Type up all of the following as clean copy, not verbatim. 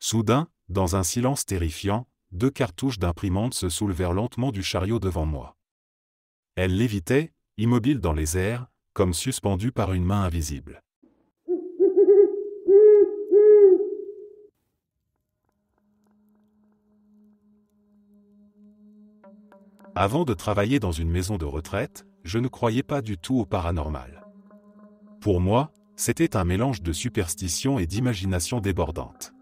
Soudain, dans un silence terrifiant, 2 cartouches d'imprimante se soulevèrent lentement du chariot devant moi. Elles lévitaient, immobiles dans les airs, comme suspendues par une main invisible. Avant de travailler dans une maison de retraite, je ne croyais pas du tout au paranormal. Pour moi, c'était un mélange de superstition et d'imagination débordante.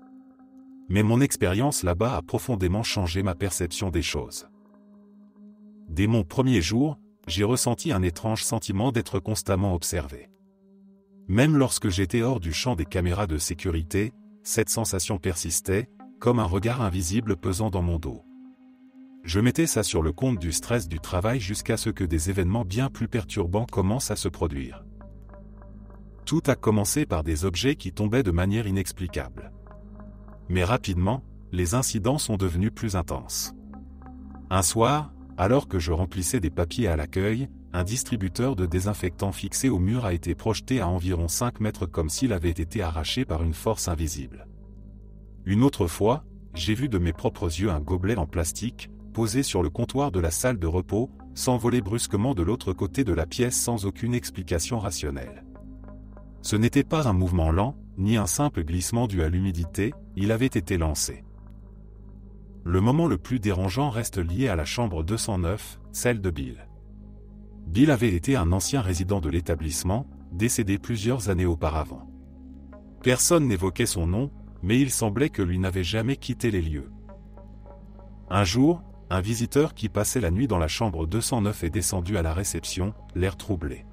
Mais mon expérience là-bas a profondément changé ma perception des choses. Dès mon premier jour, j'ai ressenti un étrange sentiment d'être constamment observé. Même lorsque j'étais hors du champ des caméras de sécurité, cette sensation persistait, comme un regard invisible pesant dans mon dos. Je mettais ça sur le compte du stress du travail jusqu'à ce que des événements bien plus perturbants commencent à se produire. Tout a commencé par des objets qui tombaient de manière inexplicable. Mais rapidement, les incidents sont devenus plus intenses. Un soir, alors que je remplissais des papiers à l'accueil, un distributeur de désinfectant fixé au mur a été projeté à environ 5 mètres comme s'il avait été arraché par une force invisible. Une autre fois, j'ai vu de mes propres yeux un gobelet en plastique, posé sur le comptoir de la salle de repos, s'envoler brusquement de l'autre côté de la pièce sans aucune explication rationnelle. Ce n'était pas un mouvement lent, ni un simple glissement dû à l'humidité, il avait été lancé. Le moment le plus dérangeant reste lié à la chambre 209, celle de Bill. Bill avait été un ancien résident de l'établissement, décédé plusieurs années auparavant. Personne n'évoquait son nom, mais il semblait que lui n'avait jamais quitté les lieux. Un jour, un visiteur qui passait la nuit dans la chambre 209 est descendu à la réception, l'air troublé.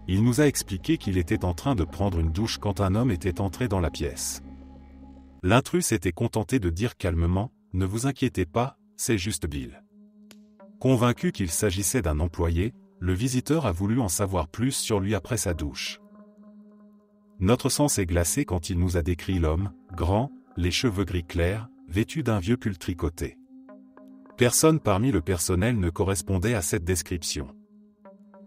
Il nous a expliqué qu'il était en train de prendre une douche quand un homme était entré dans la pièce. L'intrus s'était contenté de dire calmement « Ne vous inquiétez pas, c'est juste Bill ». Convaincu qu'il s'agissait d'un employé, le visiteur a voulu en savoir plus sur lui après sa douche. Notre sang s'est glacé quand il nous a décrit l'homme, grand, les cheveux gris clairs, vêtu d'un vieux pull tricoté. Personne parmi le personnel ne correspondait à cette description.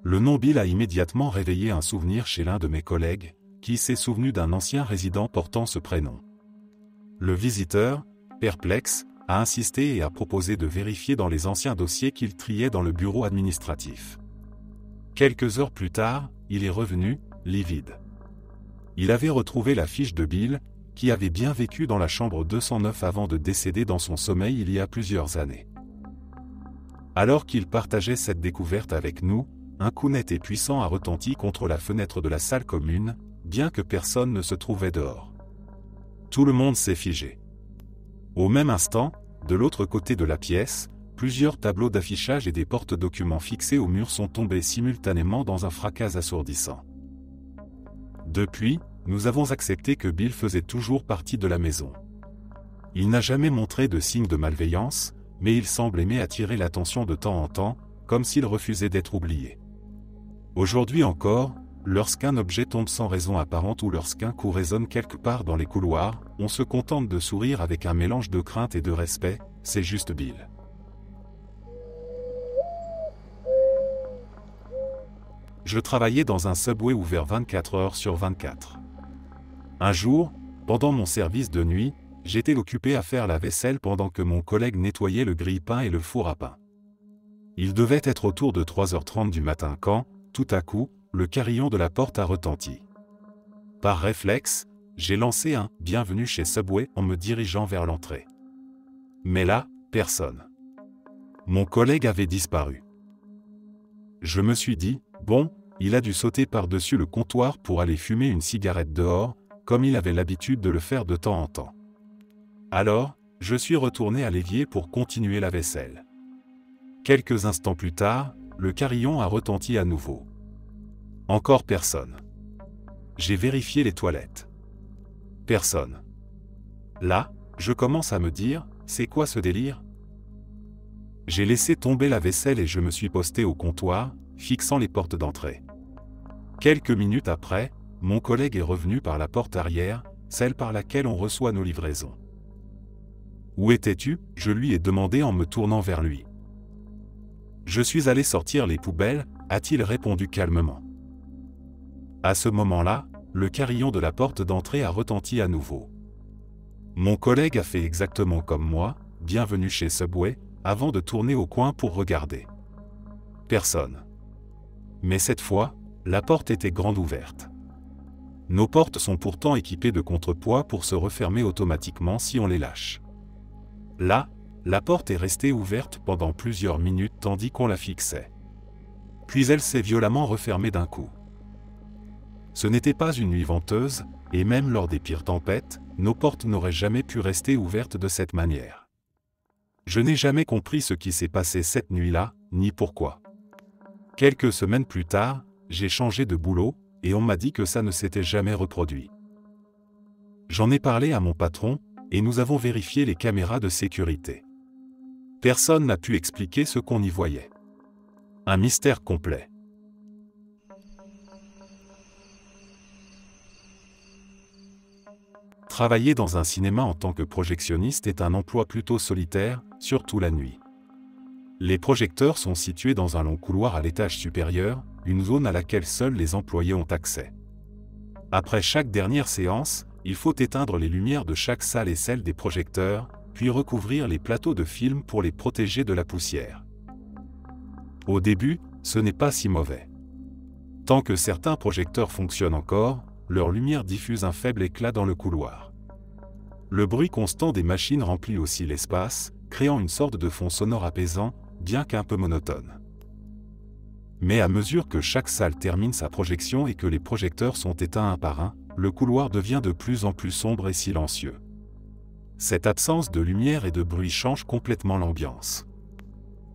Le nom Bill a immédiatement réveillé un souvenir chez l'un de mes collègues, qui s'est souvenu d'un ancien résident portant ce prénom. Le visiteur, perplexe, a insisté et a proposé de vérifier dans les anciens dossiers qu'il triait dans le bureau administratif. Quelques heures plus tard, il est revenu, livide. Il avait retrouvé la fiche de Bill, qui avait bien vécu dans la chambre 209 avant de décéder dans son sommeil il y a plusieurs années. Alors qu'il partageait cette découverte avec nous, un coup net et puissant a retenti contre la fenêtre de la salle commune, bien que personne ne se trouvait dehors. Tout le monde s'est figé. Au même instant, de l'autre côté de la pièce, plusieurs tableaux d'affichage et des porte-documents fixés au mur sont tombés simultanément dans un fracas assourdissant. Depuis, nous avons accepté que Bill faisait toujours partie de la maison. Il n'a jamais montré de signes de malveillance, mais il semble aimer attirer l'attention de temps en temps, comme s'il refusait d'être oublié. Aujourd'hui encore, lorsqu'un objet tombe sans raison apparente ou lorsqu'un coup résonne quelque part dans les couloirs, on se contente de sourire avec un mélange de crainte et de respect, c'est juste Bill. Je travaillais dans un subway ouvert 24 heures sur 24. Un jour, pendant mon service de nuit, j'étais occupé à faire la vaisselle pendant que mon collègue nettoyait le grille-pain et le four à pain. Il devait être autour de 3h30 du matin quand, tout à coup, le carillon de la porte a retenti. Par réflexe, j'ai lancé un « Bienvenue chez Subway » en me dirigeant vers l'entrée. Mais là, personne. Mon collègue avait disparu. Je me suis dit, bon, il a dû sauter par-dessus le comptoir pour aller fumer une cigarette dehors, comme il avait l'habitude de le faire de temps en temps. Alors, je suis retourné à l'évier pour continuer la vaisselle. Quelques instants plus tard, le carillon a retenti à nouveau. Encore personne. J'ai vérifié les toilettes. Personne. Là, je commence à me dire, c'est quoi ce délire ? J'ai laissé tomber la vaisselle et je me suis posté au comptoir, fixant les portes d'entrée. Quelques minutes après, mon collègue est revenu par la porte arrière, celle par laquelle on reçoit nos livraisons. « Où étais-tu » je lui ai demandé en me tournant vers lui. « Je suis allé sortir les poubelles » a-t-il répondu calmement. À ce moment-là, le carillon de la porte d'entrée a retenti à nouveau. Mon collègue a fait exactement comme moi, bienvenue chez Subway, avant de tourner au coin pour regarder. Personne. Mais cette fois, la porte était grande ouverte. Nos portes sont pourtant équipées de contrepoids pour se refermer automatiquement si on les lâche. Là, la porte est restée ouverte pendant plusieurs minutes tandis qu'on la fixait. Puis elle s'est violemment refermée d'un coup. Ce n'était pas une nuit venteuse, et même lors des pires tempêtes, nos portes n'auraient jamais pu rester ouvertes de cette manière. Je n'ai jamais compris ce qui s'est passé cette nuit-là, ni pourquoi. Quelques semaines plus tard, j'ai changé de boulot, et on m'a dit que ça ne s'était jamais reproduit. J'en ai parlé à mon patron, et nous avons vérifié les caméras de sécurité. Personne n'a pu expliquer ce qu'on y voyait. Un mystère complet. Travailler dans un cinéma en tant que projectionniste est un emploi plutôt solitaire, surtout la nuit. Les projecteurs sont situés dans un long couloir à l'étage supérieur, une zone à laquelle seuls les employés ont accès. Après chaque dernière séance, il faut éteindre les lumières de chaque salle et celles des projecteurs, puis recouvrir les plateaux de film pour les protéger de la poussière. Au début, ce n'est pas si mauvais. Tant que certains projecteurs fonctionnent encore, leur lumière diffuse un faible éclat dans le couloir. Le bruit constant des machines remplit aussi l'espace, créant une sorte de fond sonore apaisant, bien qu'un peu monotone. Mais à mesure que chaque salle termine sa projection et que les projecteurs sont éteints un par un, le couloir devient de plus en plus sombre et silencieux. Cette absence de lumière et de bruit change complètement l'ambiance.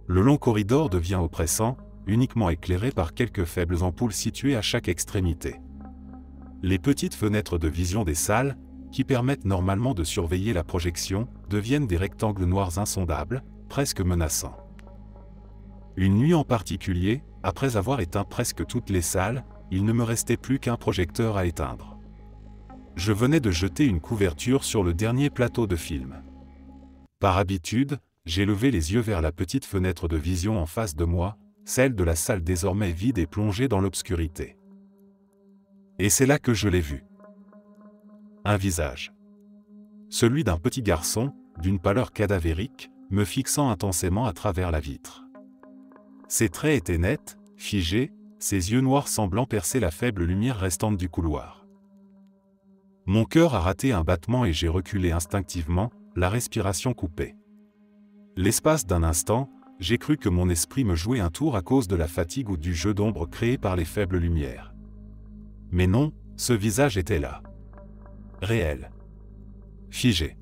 Le long corridor devient oppressant, uniquement éclairé par quelques faibles ampoules situées à chaque extrémité. Les petites fenêtres de vision des salles, qui permettent normalement de surveiller la projection, deviennent des rectangles noirs insondables, presque menaçants. Une nuit en particulier, après avoir éteint presque toutes les salles, il ne me restait plus qu'un projecteur à éteindre. Je venais de jeter une couverture sur le dernier plateau de film. Par habitude, j'ai levé les yeux vers la petite fenêtre de vision en face de moi, celle de la salle désormais vide et plongée dans l'obscurité. Et c'est là que je l'ai vu. Un visage. Celui d'un petit garçon, d'une pâleur cadavérique, me fixant intensément à travers la vitre. Ses traits étaient nets, figés, ses yeux noirs semblant percer la faible lumière restante du couloir. Mon cœur a raté un battement et j'ai reculé instinctivement, la respiration coupée. L'espace d'un instant, j'ai cru que mon esprit me jouait un tour à cause de la fatigue ou du jeu d'ombre créé par les faibles lumières. Mais non, ce visage était là. Réel. Figé.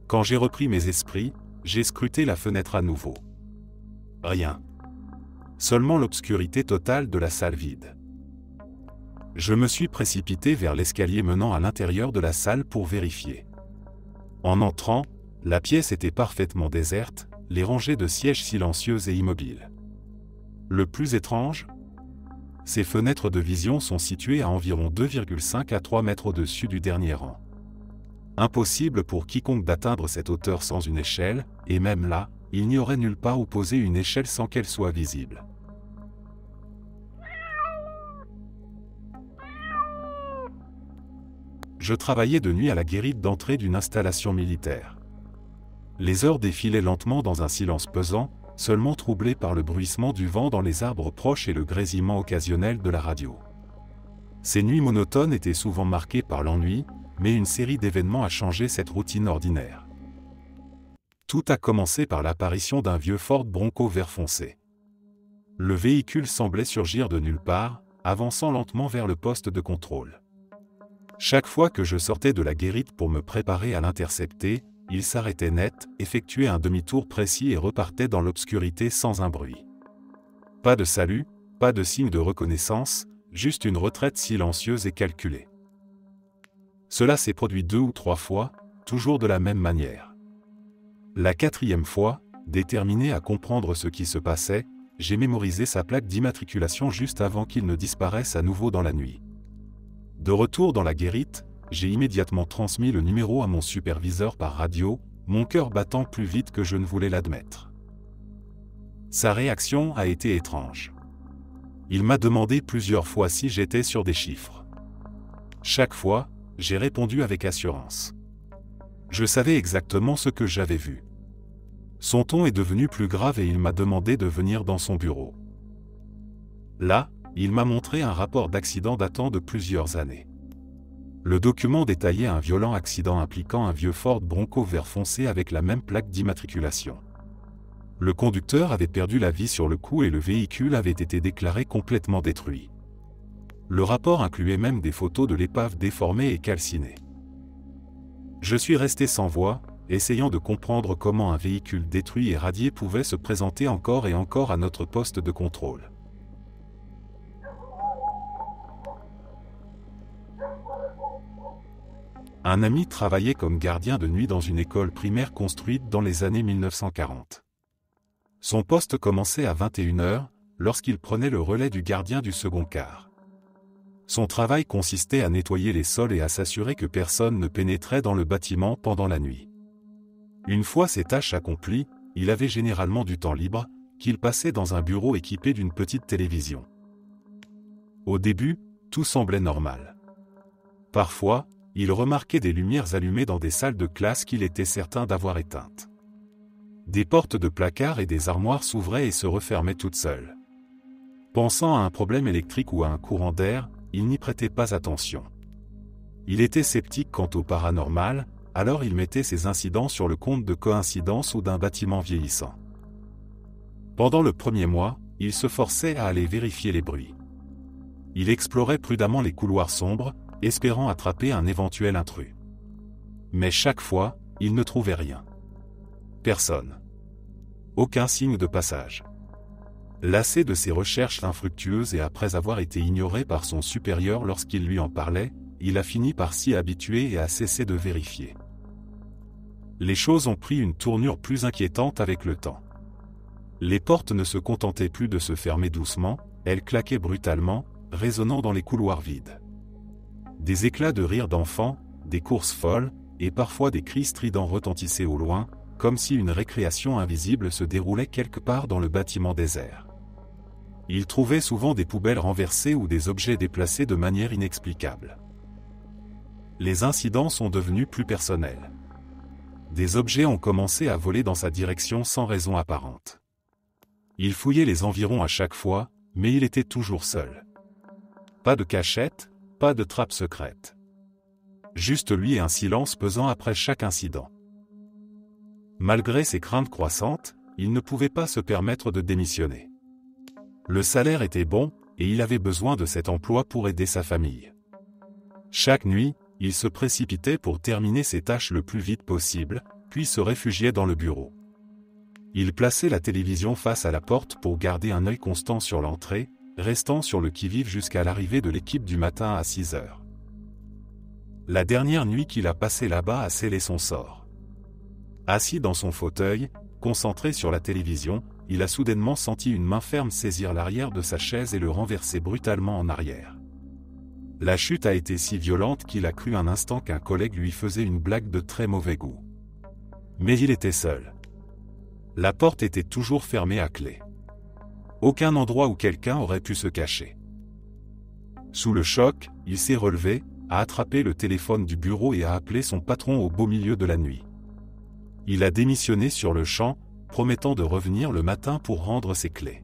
Quand j'ai repris mes esprits, j'ai scruté la fenêtre à nouveau. Rien. Seulement l'obscurité totale de la salle vide. Je me suis précipité vers l'escalier menant à l'intérieur de la salle pour vérifier. En entrant, la pièce était parfaitement déserte, les rangées de sièges silencieuses et immobiles. Le plus étrange, ces fenêtres de vision sont situées à environ 2,5 à 3 mètres au-dessus du dernier rang. Impossible pour quiconque d'atteindre cette hauteur sans une échelle, et même là, il n'y aurait nulle part où poser une échelle sans qu'elle soit visible. Je travaillais de nuit à la guérite d'entrée d'une installation militaire. Les heures défilaient lentement dans un silence pesant, seulement troublé par le bruissement du vent dans les arbres proches et le grésillement occasionnel de la radio. Ces nuits monotones étaient souvent marquées par l'ennui, mais une série d'événements a changé cette routine ordinaire. Tout a commencé par l'apparition d'un vieux Ford Bronco vert foncé. Le véhicule semblait surgir de nulle part, avançant lentement vers le poste de contrôle. Chaque fois que je sortais de la guérite pour me préparer à l'intercepter, il s'arrêtait net, effectuait un demi-tour précis et repartait dans l'obscurité sans un bruit. Pas de salut, pas de signe de reconnaissance, juste une retraite silencieuse et calculée. Cela s'est produit 2 ou 3 fois, toujours de la même manière. La 4e fois, déterminé à comprendre ce qui se passait, j'ai mémorisé sa plaque d'immatriculation juste avant qu'il ne disparaisse à nouveau dans la nuit. De retour dans la guérite, j'ai immédiatement transmis le numéro à mon superviseur par radio, mon cœur battant plus vite que je ne voulais l'admettre. Sa réaction a été étrange. Il m'a demandé plusieurs fois si j'étais sur des chiffres. Chaque fois, j'ai répondu avec assurance. Je savais exactement ce que j'avais vu. Son ton est devenu plus grave et il m'a demandé de venir dans son bureau. Là, il m'a montré un rapport d'accident datant de plusieurs années. Le document détaillait un violent accident impliquant un vieux Ford Bronco vert foncé avec la même plaque d'immatriculation. Le conducteur avait perdu la vie sur le coup et le véhicule avait été déclaré complètement détruit. Le rapport incluait même des photos de l'épave déformée et calcinée. Je suis resté sans voix, essayant de comprendre comment un véhicule détruit et radié pouvait se présenter encore et encore à notre poste de contrôle. Un ami travaillait comme gardien de nuit dans une école primaire construite dans les années 1940. Son poste commençait à 21h, lorsqu'il prenait le relais du gardien du second quart. Son travail consistait à nettoyer les sols et à s'assurer que personne ne pénétrait dans le bâtiment pendant la nuit. Une fois ses tâches accomplies, il avait généralement du temps libre, qu'il passait dans un bureau équipé d'une petite télévision. Au début, tout semblait normal. Parfois, il remarquait des lumières allumées dans des salles de classe qu'il était certain d'avoir éteintes. Des portes de placard et des armoires s'ouvraient et se refermaient toutes seules. Pensant à un problème électrique ou à un courant d'air, il n'y prêtait pas attention. Il était sceptique quant au paranormal, alors il mettait ces incidents sur le compte de coïncidence ou d'un bâtiment vieillissant. Pendant le premier mois, il se forçait à aller vérifier les bruits. Il explorait prudemment les couloirs sombres, espérant attraper un éventuel intrus. Mais chaque fois, il ne trouvait rien. Personne. Aucun signe de passage. Lassé de ses recherches infructueuses et après avoir été ignoré par son supérieur lorsqu'il lui en parlait, il a fini par s'y habituer et a cessé de vérifier. Les choses ont pris une tournure plus inquiétante avec le temps. Les portes ne se contentaient plus de se fermer doucement, elles claquaient brutalement, résonnant dans les couloirs vides. Des éclats de rire d'enfants, des courses folles, et parfois des cris stridents retentissaient au loin, comme si une récréation invisible se déroulait quelque part dans le bâtiment désert. Il trouvait souvent des poubelles renversées ou des objets déplacés de manière inexplicable. Les incidents sont devenus plus personnels. Des objets ont commencé à voler dans sa direction sans raison apparente. Il fouillait les environs à chaque fois, mais il était toujours seul. Pas de cachette, pas de trappe secrète. Juste lui et un silence pesant après chaque incident. Malgré ses craintes croissantes, il ne pouvait pas se permettre de démissionner. Le salaire était bon, et il avait besoin de cet emploi pour aider sa famille. Chaque nuit, il se précipitait pour terminer ses tâches le plus vite possible, puis se réfugiait dans le bureau. Il plaçait la télévision face à la porte pour garder un œil constant sur l'entrée, restant sur le qui-vive jusqu'à l'arrivée de l'équipe du matin à 6h. La dernière nuit qu'il a passée là-bas a scellé son sort. Assis dans son fauteuil, concentré sur la télévision, il a soudainement senti une main ferme saisir l'arrière de sa chaise et le renverser brutalement en arrière. La chute a été si violente qu'il a cru un instant qu'un collègue lui faisait une blague de très mauvais goût. Mais il était seul. La porte était toujours fermée à clé. Aucun endroit où quelqu'un aurait pu se cacher. Sous le choc, il s'est relevé, a attrapé le téléphone du bureau et a appelé son patron au beau milieu de la nuit. Il a démissionné sur le champ, promettant de revenir le matin pour rendre ses clés.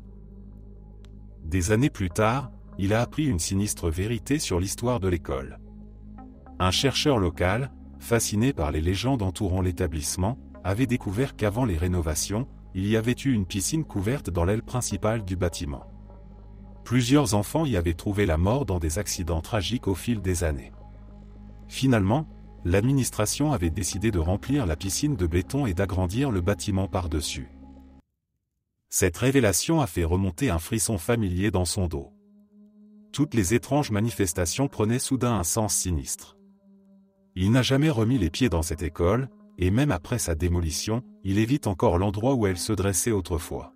Des années plus tard, il a appris une sinistre vérité sur l'histoire de l'école. Un chercheur local, fasciné par les légendes entourant l'établissement, avait découvert qu'avant les rénovations, il y avait eu une piscine couverte dans l'aile principale du bâtiment. Plusieurs enfants y avaient trouvé la mort dans des accidents tragiques au fil des années. Finalement, l'administration avait décidé de remplir la piscine de béton et d'agrandir le bâtiment par-dessus. Cette révélation a fait remonter un frisson familier dans son dos. Toutes les étranges manifestations prenaient soudain un sens sinistre. Il n'a jamais remis les pieds dans cette école, et même après sa démolition, il évite encore l'endroit où elle se dressait autrefois.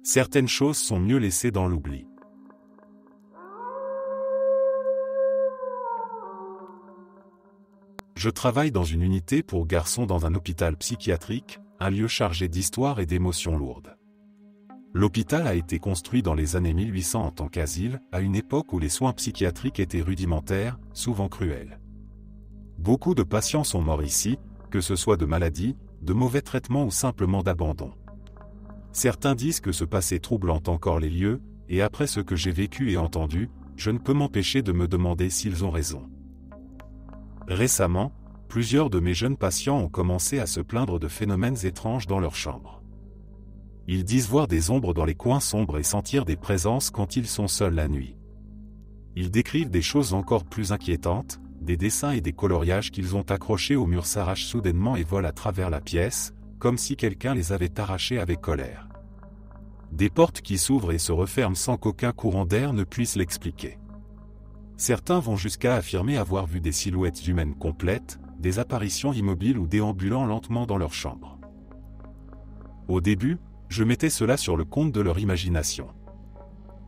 Certaines choses sont mieux laissées dans l'oubli. Je travaille dans une unité pour garçons dans un hôpital psychiatrique, un lieu chargé d'histoire et d'émotions lourdes. L'hôpital a été construit dans les années 1800 en tant qu'asile, à une époque où les soins psychiatriques étaient rudimentaires, souvent cruels. Beaucoup de patients sont morts ici, que ce soit de maladie, de mauvais traitements ou simplement d'abandon. Certains disent que ce passé trouble hante encore les lieux, et après ce que j'ai vécu et entendu, je ne peux m'empêcher de me demander s'ils ont raison. Récemment, plusieurs de mes jeunes patients ont commencé à se plaindre de phénomènes étranges dans leur chambre. Ils disent voir des ombres dans les coins sombres et sentir des présences quand ils sont seuls la nuit. Ils décrivent des choses encore plus inquiétantes, des dessins et des coloriages qu'ils ont accrochés au mur s'arrachent soudainement et volent à travers la pièce, comme si quelqu'un les avait arrachés avec colère. Des portes qui s'ouvrent et se referment sans qu'aucun courant d'air ne puisse l'expliquer. Certains vont jusqu'à affirmer avoir vu des silhouettes humaines complètes, des apparitions immobiles ou déambulant lentement dans leur chambre. Au début, je mettais cela sur le compte de leur imagination.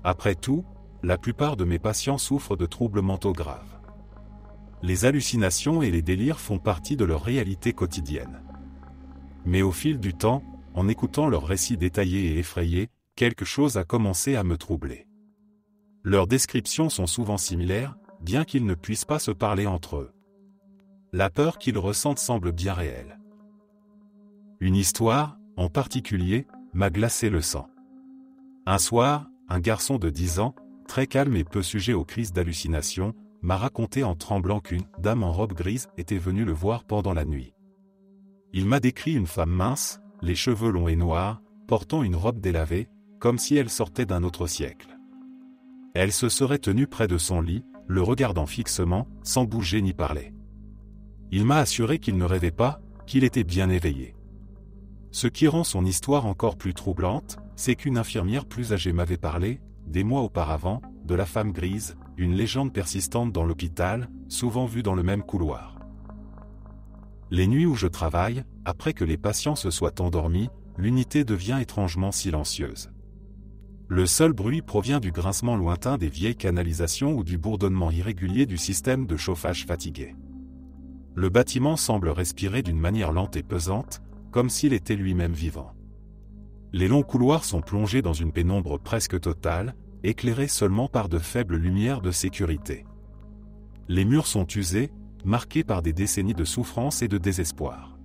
Après tout, la plupart de mes patients souffrent de troubles mentaux graves. Les hallucinations et les délires font partie de leur réalité quotidienne. Mais au fil du temps, en écoutant leurs récits détaillés et effrayés, quelque chose a commencé à me troubler. Leurs descriptions sont souvent similaires, bien qu'ils ne puissent pas se parler entre eux. La peur qu'ils ressentent semble bien réelle. Une histoire, en particulier, m'a glacé le sang. Un soir, un garçon de 10 ans, très calme et peu sujet aux crises d'hallucination, m'a raconté en tremblant qu'une dame en robe grise était venue le voir pendant la nuit. Il m'a décrit une femme mince, les cheveux longs et noirs, portant une robe délavée, comme si elle sortait d'un autre siècle. Elle se serait tenue près de son lit, le regardant fixement, sans bouger ni parler. Il m'a assuré qu'il ne rêvait pas, qu'il était bien éveillé. Ce qui rend son histoire encore plus troublante, c'est qu'une infirmière plus âgée m'avait parlé, des mois auparavant, de la femme grise, une légende persistante dans l'hôpital, souvent vue dans le même couloir. Les nuits où je travaille, après que les patients se soient endormis, l'unité devient étrangement silencieuse. Le seul bruit provient du grincement lointain des vieilles canalisations ou du bourdonnement irrégulier du système de chauffage fatigué. Le bâtiment semble respirer d'une manière lente et pesante, comme s'il était lui-même vivant. Les longs couloirs sont plongés dans une pénombre presque totale, éclairés seulement par de faibles lumières de sécurité. Les murs sont usés, marqués par des décennies de souffrance et de désespoir.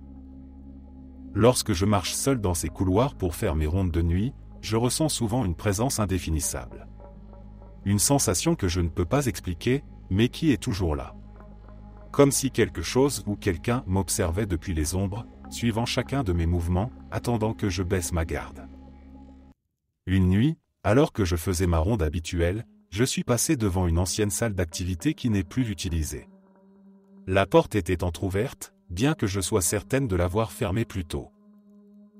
Lorsque je marche seul dans ces couloirs pour faire mes rondes de nuit, je ressens souvent une présence indéfinissable. Une sensation que je ne peux pas expliquer, mais qui est toujours là. Comme si quelque chose ou quelqu'un m'observait depuis les ombres, suivant chacun de mes mouvements, attendant que je baisse ma garde. Une nuit, alors que je faisais ma ronde habituelle, je suis passé devant une ancienne salle d'activité qui n'est plus utilisée. La porte était entr'ouverte, bien que je sois certaine de l'avoir fermée plus tôt.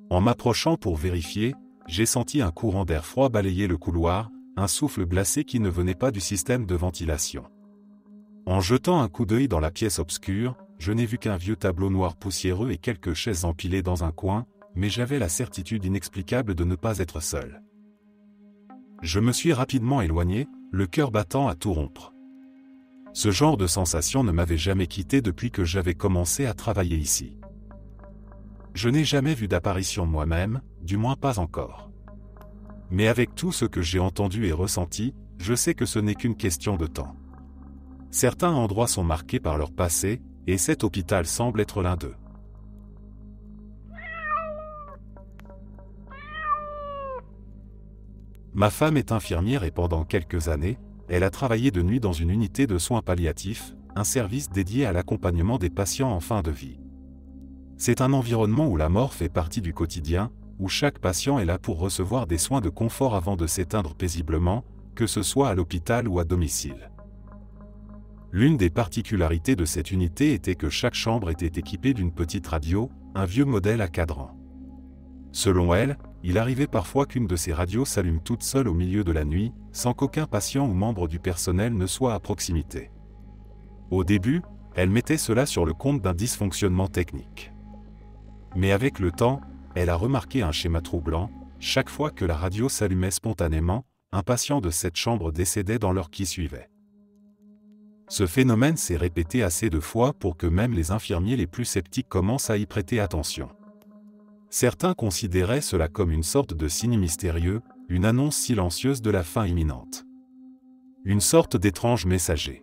En m'approchant pour vérifier, j'ai senti un courant d'air froid balayer le couloir, un souffle glacé qui ne venait pas du système de ventilation. En jetant un coup d'œil dans la pièce obscure, je n'ai vu qu'un vieux tableau noir poussiéreux et quelques chaises empilées dans un coin, mais j'avais la certitude inexplicable de ne pas être seul. Je me suis rapidement éloigné, le cœur battant à tout rompre. Ce genre de sensation ne m'avait jamais quitté depuis que j'avais commencé à travailler ici. Je n'ai jamais vu d'apparition moi-même, du moins pas encore. Mais avec tout ce que j'ai entendu et ressenti, je sais que ce n'est qu'une question de temps. Certains endroits sont marqués par leur passé, et cet hôpital semble être l'un d'eux. Ma femme est infirmière et pendant quelques années, elle a travaillé de nuit dans une unité de soins palliatifs, un service dédié à l'accompagnement des patients en fin de vie. C'est un environnement où la mort fait partie du quotidien, où chaque patient est là pour recevoir des soins de confort avant de s'éteindre paisiblement, que ce soit à l'hôpital ou à domicile. L'une des particularités de cette unité était que chaque chambre était équipée d'une petite radio, un vieux modèle à cadran. Selon elle, il arrivait parfois qu'une de ces radios s'allume toute seule au milieu de la nuit, sans qu'aucun patient ou membre du personnel ne soit à proximité. Au début, elle mettait cela sur le compte d'un dysfonctionnement technique. Mais avec le temps, elle a remarqué un schéma troublant, chaque fois que la radio s'allumait spontanément, un patient de cette chambre décédait dans l'heure qui suivait. Ce phénomène s'est répété assez de fois pour que même les infirmiers les plus sceptiques commencent à y prêter attention. Certains considéraient cela comme une sorte de signe mystérieux, une annonce silencieuse de la fin imminente. Une sorte d'étrange messager.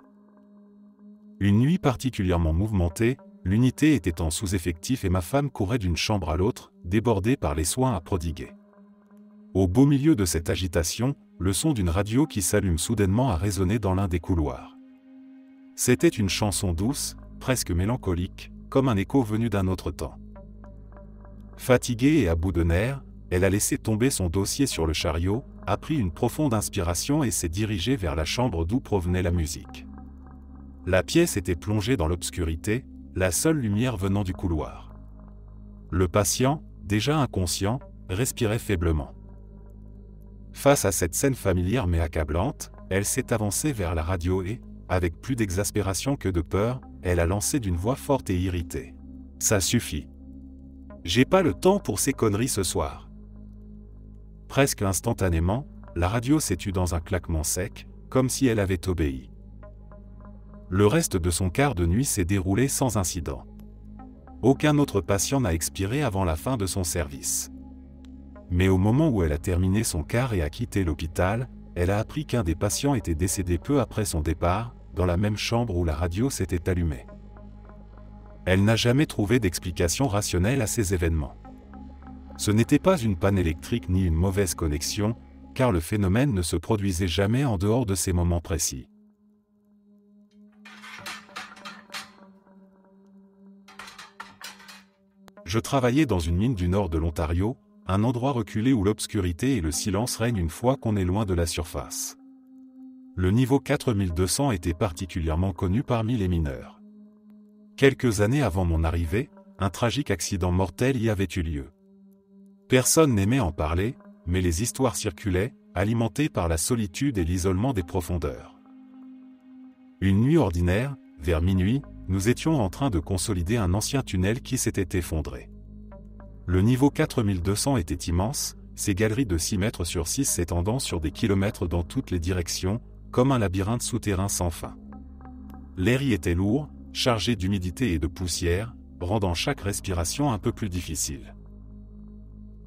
Une nuit particulièrement mouvementée, L'unité était en sous-effectif et ma femme courait d'une chambre à l'autre, débordée par les soins à prodiguer. Au beau milieu de cette agitation, le son d'une radio qui s'allume soudainement a résonné dans l'un des couloirs. C'était une chanson douce, presque mélancolique, comme un écho venu d'un autre temps. Fatiguée et à bout de nerfs, elle a laissé tomber son dossier sur le chariot, a pris une profonde inspiration et s'est dirigée vers la chambre d'où provenait la musique. La pièce était plongée dans l'obscurité, la seule lumière venant du couloir. Le patient, déjà inconscient, respirait faiblement. Face à cette scène familière mais accablante, elle s'est avancée vers la radio et, avec plus d'exaspération que de peur, elle a lancé d'une voix forte et irritée. « Ça suffit. J'ai pas le temps pour ces conneries ce soir. » Presque instantanément, la radio s'est tue dans un claquement sec, comme si elle avait obéi. Le reste de son quart de nuit s'est déroulé sans incident. Aucun autre patient n'a expiré avant la fin de son service. Mais au moment où elle a terminé son quart et a quitté l'hôpital, elle a appris qu'un des patients était décédé peu après son départ, dans la même chambre où la radio s'était allumée. Elle n'a jamais trouvé d'explication rationnelle à ces événements. Ce n'était pas une panne électrique ni une mauvaise connexion, car le phénomène ne se produisait jamais en dehors de ces moments précis. Je travaillais dans une mine du nord de l'Ontario, un endroit reculé où l'obscurité et le silence règnent une fois qu'on est loin de la surface. Le niveau 4200 était particulièrement connu parmi les mineurs. Quelques années avant mon arrivée, un tragique accident mortel y avait eu lieu. Personne n'aimait en parler, mais les histoires circulaient, alimentées par la solitude et l'isolement des profondeurs. Une nuit ordinaire, vers minuit, nous étions en train de consolider un ancien tunnel qui s'était effondré. Le niveau 4200 était immense, ses galeries de 6 mètres sur 6 s'étendant sur des kilomètres dans toutes les directions, comme un labyrinthe souterrain sans fin. L'air y était lourd, chargé d'humidité et de poussière, rendant chaque respiration un peu plus difficile.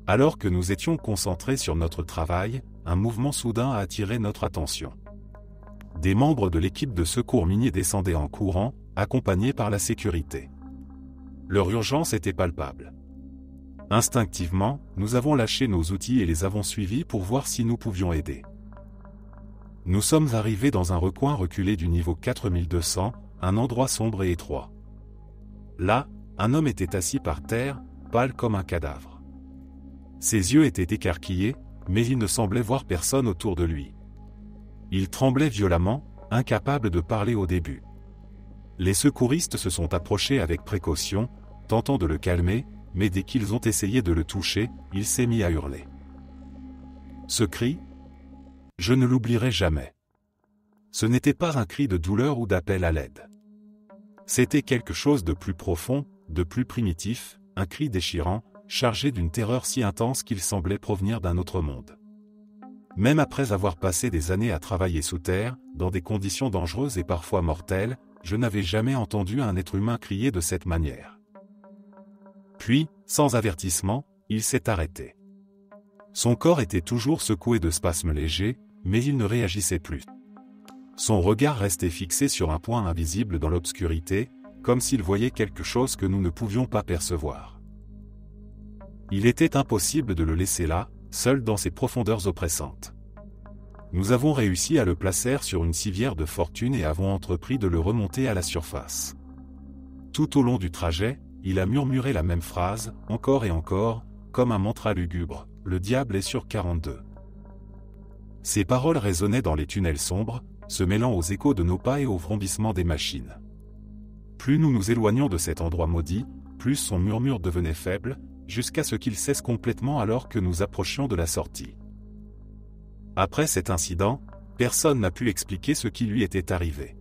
Alors que nous étions concentrés sur notre travail, un mouvement soudain a attiré notre attention. Des membres de l'équipe de secours minier descendaient en courant, accompagnés par la sécurité. Leur urgence était palpable. Instinctivement, nous avons lâché nos outils et les avons suivis pour voir si nous pouvions aider. Nous sommes arrivés dans un recoin reculé du niveau 4200, un endroit sombre et étroit. Là, un homme était assis par terre, pâle comme un cadavre. Ses yeux étaient écarquillés, mais il ne semblait voir personne autour de lui. Il tremblait violemment, incapable de parler au début. Les secouristes se sont approchés avec précaution, tentant de le calmer, mais dès qu'ils ont essayé de le toucher, il s'est mis à hurler. Ce cri, je ne l'oublierai jamais. Ce n'était pas un cri de douleur ou d'appel à l'aide. C'était quelque chose de plus profond, de plus primitif, un cri déchirant, chargé d'une terreur si intense qu'il semblait provenir d'un autre monde. Même après avoir passé des années à travailler sous terre, dans des conditions dangereuses et parfois mortelles, je n'avais jamais entendu un être humain crier de cette manière. Puis, sans avertissement, il s'est arrêté. Son corps était toujours secoué de spasmes légers, mais il ne réagissait plus. Son regard restait fixé sur un point invisible dans l'obscurité, comme s'il voyait quelque chose que nous ne pouvions pas percevoir. Il était impossible de le laisser là, seul dans ces profondeurs oppressantes. Nous avons réussi à le placer sur une civière de fortune et avons entrepris de le remonter à la surface. Tout au long du trajet, il a murmuré la même phrase, encore et encore, comme un mantra lugubre, « Le diable est sur 42 ». Ces paroles résonnaient dans les tunnels sombres, se mêlant aux échos de nos pas et au vrombissement des machines. Plus nous nous éloignions de cet endroit maudit, plus son murmure devenait faible, jusqu'à ce qu'il cesse complètement alors que nous approchions de la sortie. Après cet incident, personne n'a pu expliquer ce qui lui était arrivé.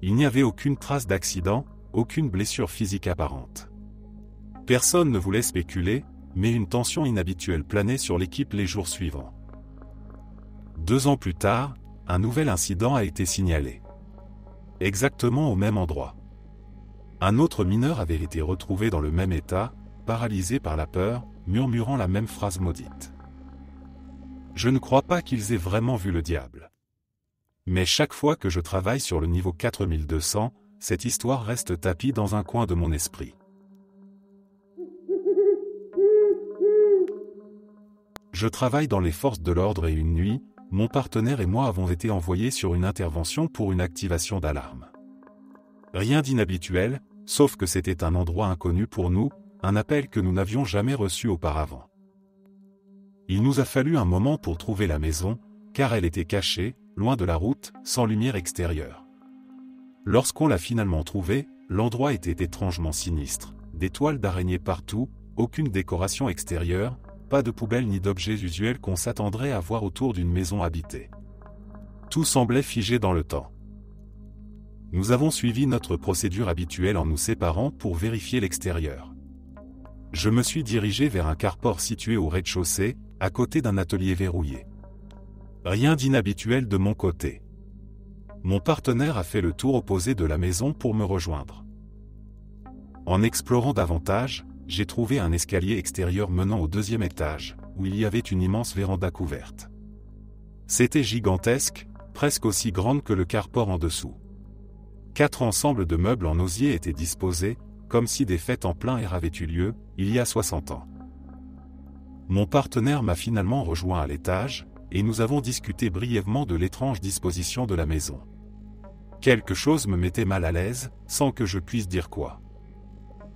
Il n'y avait aucune trace d'accident, aucune blessure physique apparente. Personne ne voulait spéculer, mais une tension inhabituelle planait sur l'équipe les jours suivants. 2 ans plus tard, un nouvel incident a été signalé. Exactement au même endroit. Un autre mineur avait été retrouvé dans le même état, paralysé par la peur, murmurant la même phrase maudite. Je ne crois pas qu'ils aient vraiment vu le diable. Mais chaque fois que je travaille sur le niveau 4200, cette histoire reste tapie dans un coin de mon esprit. Je travaille dans les forces de l'ordre et une nuit, mon partenaire et moi avons été envoyés sur une intervention pour une activation d'alarme. Rien d'inhabituel, sauf que c'était un endroit inconnu pour nous, un appel que nous n'avions jamais reçu auparavant. Il nous a fallu un moment pour trouver la maison, car elle était cachée, loin de la route, sans lumière extérieure. Lorsqu'on l'a finalement trouvée, l'endroit était étrangement sinistre, des toiles d'araignées partout, aucune décoration extérieure, pas de poubelle ni d'objets usuels qu'on s'attendrait à voir autour d'une maison habitée. Tout semblait figé dans le temps. Nous avons suivi notre procédure habituelle en nous séparant pour vérifier l'extérieur. Je me suis dirigé vers un carport situé au rez-de-chaussée, à côté d'un atelier verrouillé. Rien d'inhabituel de mon côté. Mon partenaire a fait le tour opposé de la maison pour me rejoindre. En explorant davantage, j'ai trouvé un escalier extérieur menant au 2e étage, où il y avait une immense véranda couverte. C'était gigantesque, presque aussi grande que le carport en dessous. 4 ensembles de meubles en osier étaient disposés, comme si des fêtes en plein air avaient eu lieu, il y a 60 ans. Mon partenaire m'a finalement rejoint à l'étage, et nous avons discuté brièvement de l'étrange disposition de la maison. Quelque chose me mettait mal à l'aise, sans que je puisse dire quoi.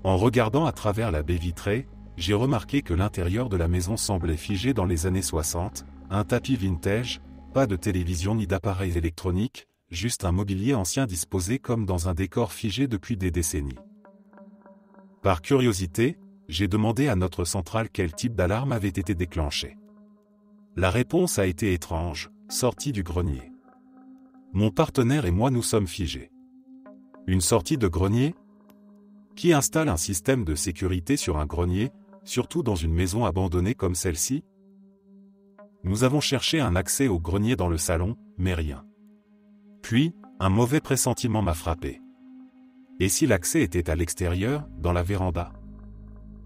En regardant à travers la baie vitrée, j'ai remarqué que l'intérieur de la maison semblait figé dans les années 60, un tapis vintage, pas de télévision ni d'appareils électroniques, juste un mobilier ancien disposé comme dans un décor figé depuis des décennies. Par curiosité, j'ai demandé à notre centrale quel type d'alarme avait été déclenché. La réponse a été étrange, sortie du grenier. Mon partenaire et moi nous sommes figés. Une sortie de grenier ? Qui installe un système de sécurité sur un grenier, surtout dans une maison abandonnée comme celle-ci ? Nous avons cherché un accès au grenier dans le salon, mais rien. Puis, un mauvais pressentiment m'a frappé. Et si l'accès était à l'extérieur, dans la véranda ?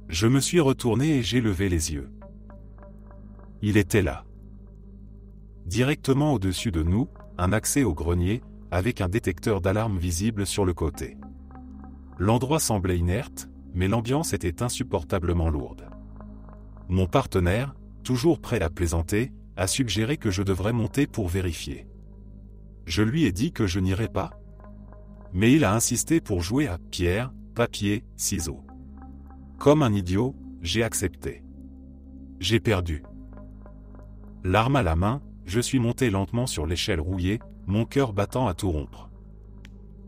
Je me suis retourné et j'ai levé les yeux. Il était là. Directement au-dessus de nous, un accès au grenier, avec un détecteur d'alarme visible sur le côté. L'endroit semblait inerte, mais l'ambiance était insupportablement lourde. Mon partenaire, toujours prêt à plaisanter, a suggéré que je devrais monter pour vérifier. Je lui ai dit que je n'irais pas. Mais il a insisté pour jouer à pierre, papier, ciseaux. Comme un idiot, j'ai accepté. J'ai perdu. L'arme à la main, je suis monté lentement sur l'échelle rouillée, mon cœur battant à tout rompre.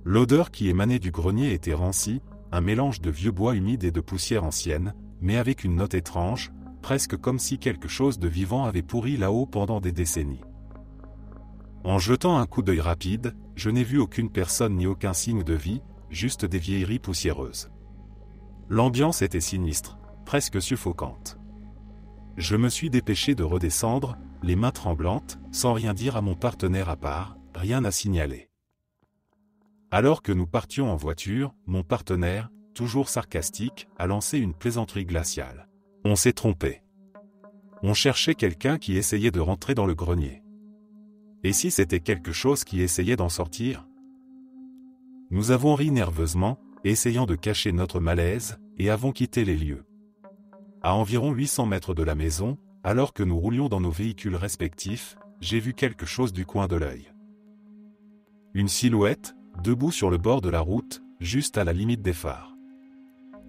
L'odeur qui émanait du grenier était rancie, un mélange de vieux bois humide et de poussière ancienne, mais avec une note étrange, presque comme si quelque chose de vivant avait pourri là-haut pendant des décennies. En jetant un coup d'œil rapide, je n'ai vu aucune personne ni aucun signe de vie, juste des vieilleries poussiéreuses. L'ambiance était sinistre, presque suffocante. Je me suis dépêché de redescendre, les mains tremblantes, sans rien dire à mon partenaire à part, rien à signaler. Alors que nous partions en voiture, mon partenaire, toujours sarcastique, a lancé une plaisanterie glaciale. On s'est trompé. On cherchait quelqu'un qui essayait de rentrer dans le grenier. Et si c'était quelque chose qui essayait d'en sortir ? Nous avons ri nerveusement, essayant de cacher notre malaise, et avons quitté les lieux. À environ 800 mètres de la maison, alors que nous roulions dans nos véhicules respectifs, j'ai vu quelque chose du coin de l'œil. Une silhouette, debout sur le bord de la route, juste à la limite des phares.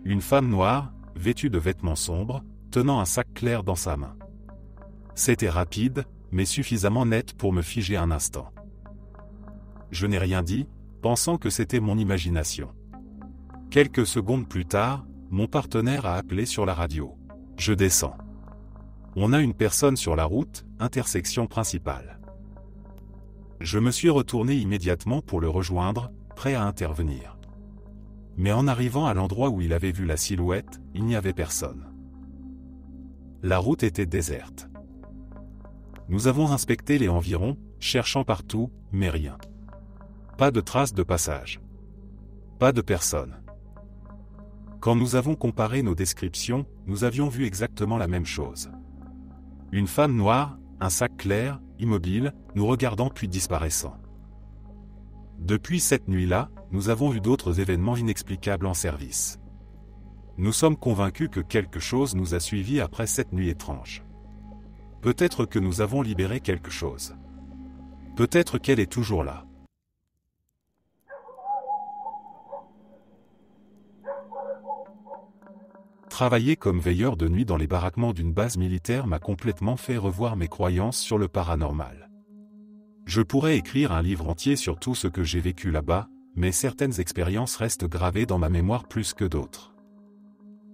Une femme noire, vêtue de vêtements sombres, tenant un sac clair dans sa main. C'était rapide, mais suffisamment net pour me figer un instant. Je n'ai rien dit, pensant que c'était mon imagination. Quelques secondes plus tard, mon partenaire a appelé sur la radio. Je descends. On a une personne sur la route, intersection principale. Je me suis retourné immédiatement pour le rejoindre, prêt à intervenir. Mais en arrivant à l'endroit où il avait vu la silhouette, il n'y avait personne. La route était déserte. Nous avons inspecté les environs, cherchant partout, mais rien. Pas de traces de passage. Pas de personne. Quand nous avons comparé nos descriptions, nous avions vu exactement la même chose. Une femme noire, un sac clair, immobile, nous regardant puis disparaissant. Depuis cette nuit-là, nous avons eu d'autres événements inexplicables en service. Nous sommes convaincus que quelque chose nous a suivis après cette nuit étrange. Peut-être que nous avons libéré quelque chose. Peut-être qu'elle est toujours là. Travailler comme veilleur de nuit dans les baraquements d'une base militaire m'a complètement fait revoir mes croyances sur le paranormal. Je pourrais écrire un livre entier sur tout ce que j'ai vécu là-bas, mais certaines expériences restent gravées dans ma mémoire plus que d'autres.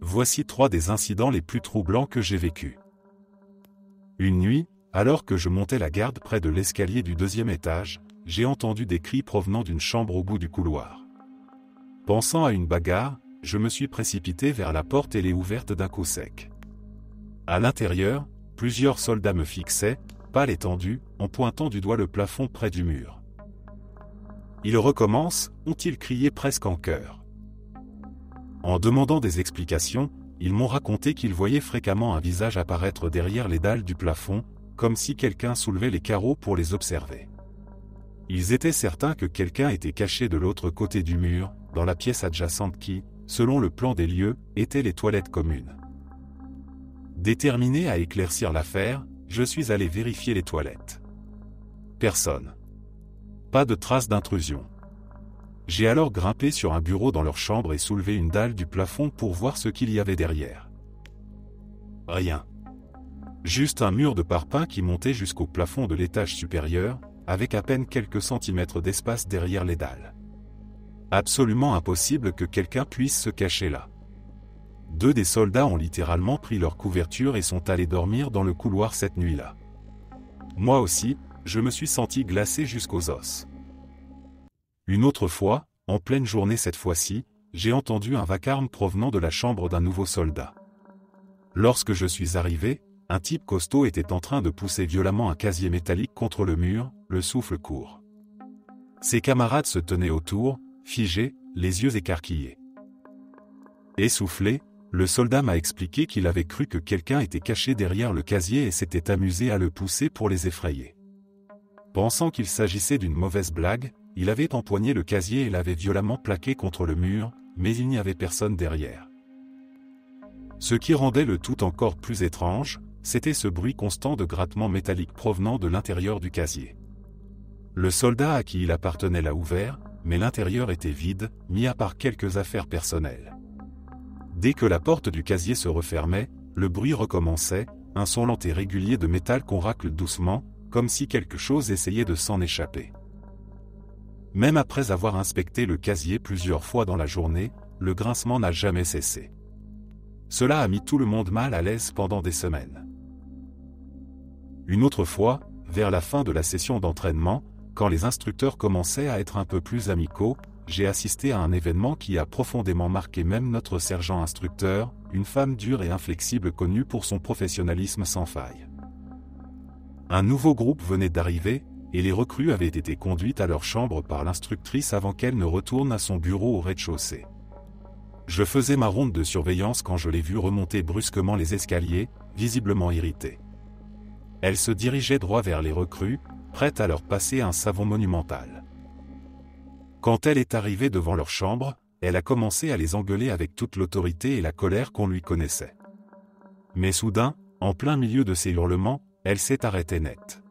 Voici 3 des incidents les plus troublants que j'ai vécus. Une nuit, alors que je montais la garde près de l'escalier du 2e étage, j'ai entendu des cris provenant d'une chambre au bout du couloir. Pensant à une bagarre, je me suis précipité vers la porte et l'ai ouverte d'un coup sec. À l'intérieur, plusieurs soldats me fixaient, pâles et tendus, en pointant du doigt le plafond près du mur. « Ils recommencent » ont-ils crié presque en chœur. En demandant des explications, ils m'ont raconté qu'ils voyaient fréquemment un visage apparaître derrière les dalles du plafond, comme si quelqu'un soulevait les carreaux pour les observer. Ils étaient certains que quelqu'un était caché de l'autre côté du mur, dans la pièce adjacente qui, selon le plan des lieux, étaient les toilettes communes. Déterminé à éclaircir l'affaire, je suis allé vérifier les toilettes. Personne. Pas de traces d'intrusion. J'ai alors grimpé sur un bureau dans leur chambre et soulevé une dalle du plafond pour voir ce qu'il y avait derrière. Rien. Juste un mur de parpaing qui montait jusqu'au plafond de l'étage supérieur, avec à peine quelques centimètres d'espace derrière les dalles. Absolument impossible que quelqu'un puisse se cacher là. 2 des soldats ont littéralement pris leur couverture et sont allés dormir dans le couloir cette nuit-là. Moi aussi, je me suis senti glacé jusqu'aux os. Une autre fois, en pleine journée cette fois-ci, j'ai entendu un vacarme provenant de la chambre d'un nouveau soldat. Lorsque je suis arrivé, un type costaud était en train de pousser violemment un casier métallique contre le mur, le souffle court. Ses camarades se tenaient autour, figés, les yeux écarquillés. Essoufflé, le soldat m'a expliqué qu'il avait cru que quelqu'un était caché derrière le casier et s'était amusé à le pousser pour les effrayer. Pensant qu'il s'agissait d'une mauvaise blague, il avait empoigné le casier et l'avait violemment plaqué contre le mur, mais il n'y avait personne derrière. Ce qui rendait le tout encore plus étrange, c'était ce bruit constant de grattement métallique provenant de l'intérieur du casier. Le soldat à qui il appartenait l'a ouvert, mais l'intérieur était vide, mis à part quelques affaires personnelles. Dès que la porte du casier se refermait, le bruit recommençait, un son lent et régulier de métal qu'on racle doucement, comme si quelque chose essayait de s'en échapper. Même après avoir inspecté le casier plusieurs fois dans la journée, le grincement n'a jamais cessé. Cela a mis tout le monde mal à l'aise pendant des semaines. Une autre fois, vers la fin de la session d'entraînement, quand les instructeurs commençaient à être un peu plus amicaux, j'ai assisté à un événement qui a profondément marqué même notre sergent instructeur, une femme dure et inflexible connue pour son professionnalisme sans faille. Un nouveau groupe venait d'arriver, et les recrues avaient été conduites à leur chambre par l'instructrice avant qu'elle ne retourne à son bureau au rez-de-chaussée. Je faisais ma ronde de surveillance quand je l'ai vue remonter brusquement les escaliers, visiblement irritée. Elle se dirigeait droit vers les recrues, prête à leur passer un savon monumental. Quand elle est arrivée devant leur chambre, elle a commencé à les engueuler avec toute l'autorité et la colère qu'on lui connaissait. Mais soudain, en plein milieu de ses hurlements, elle s'est arrêtée net.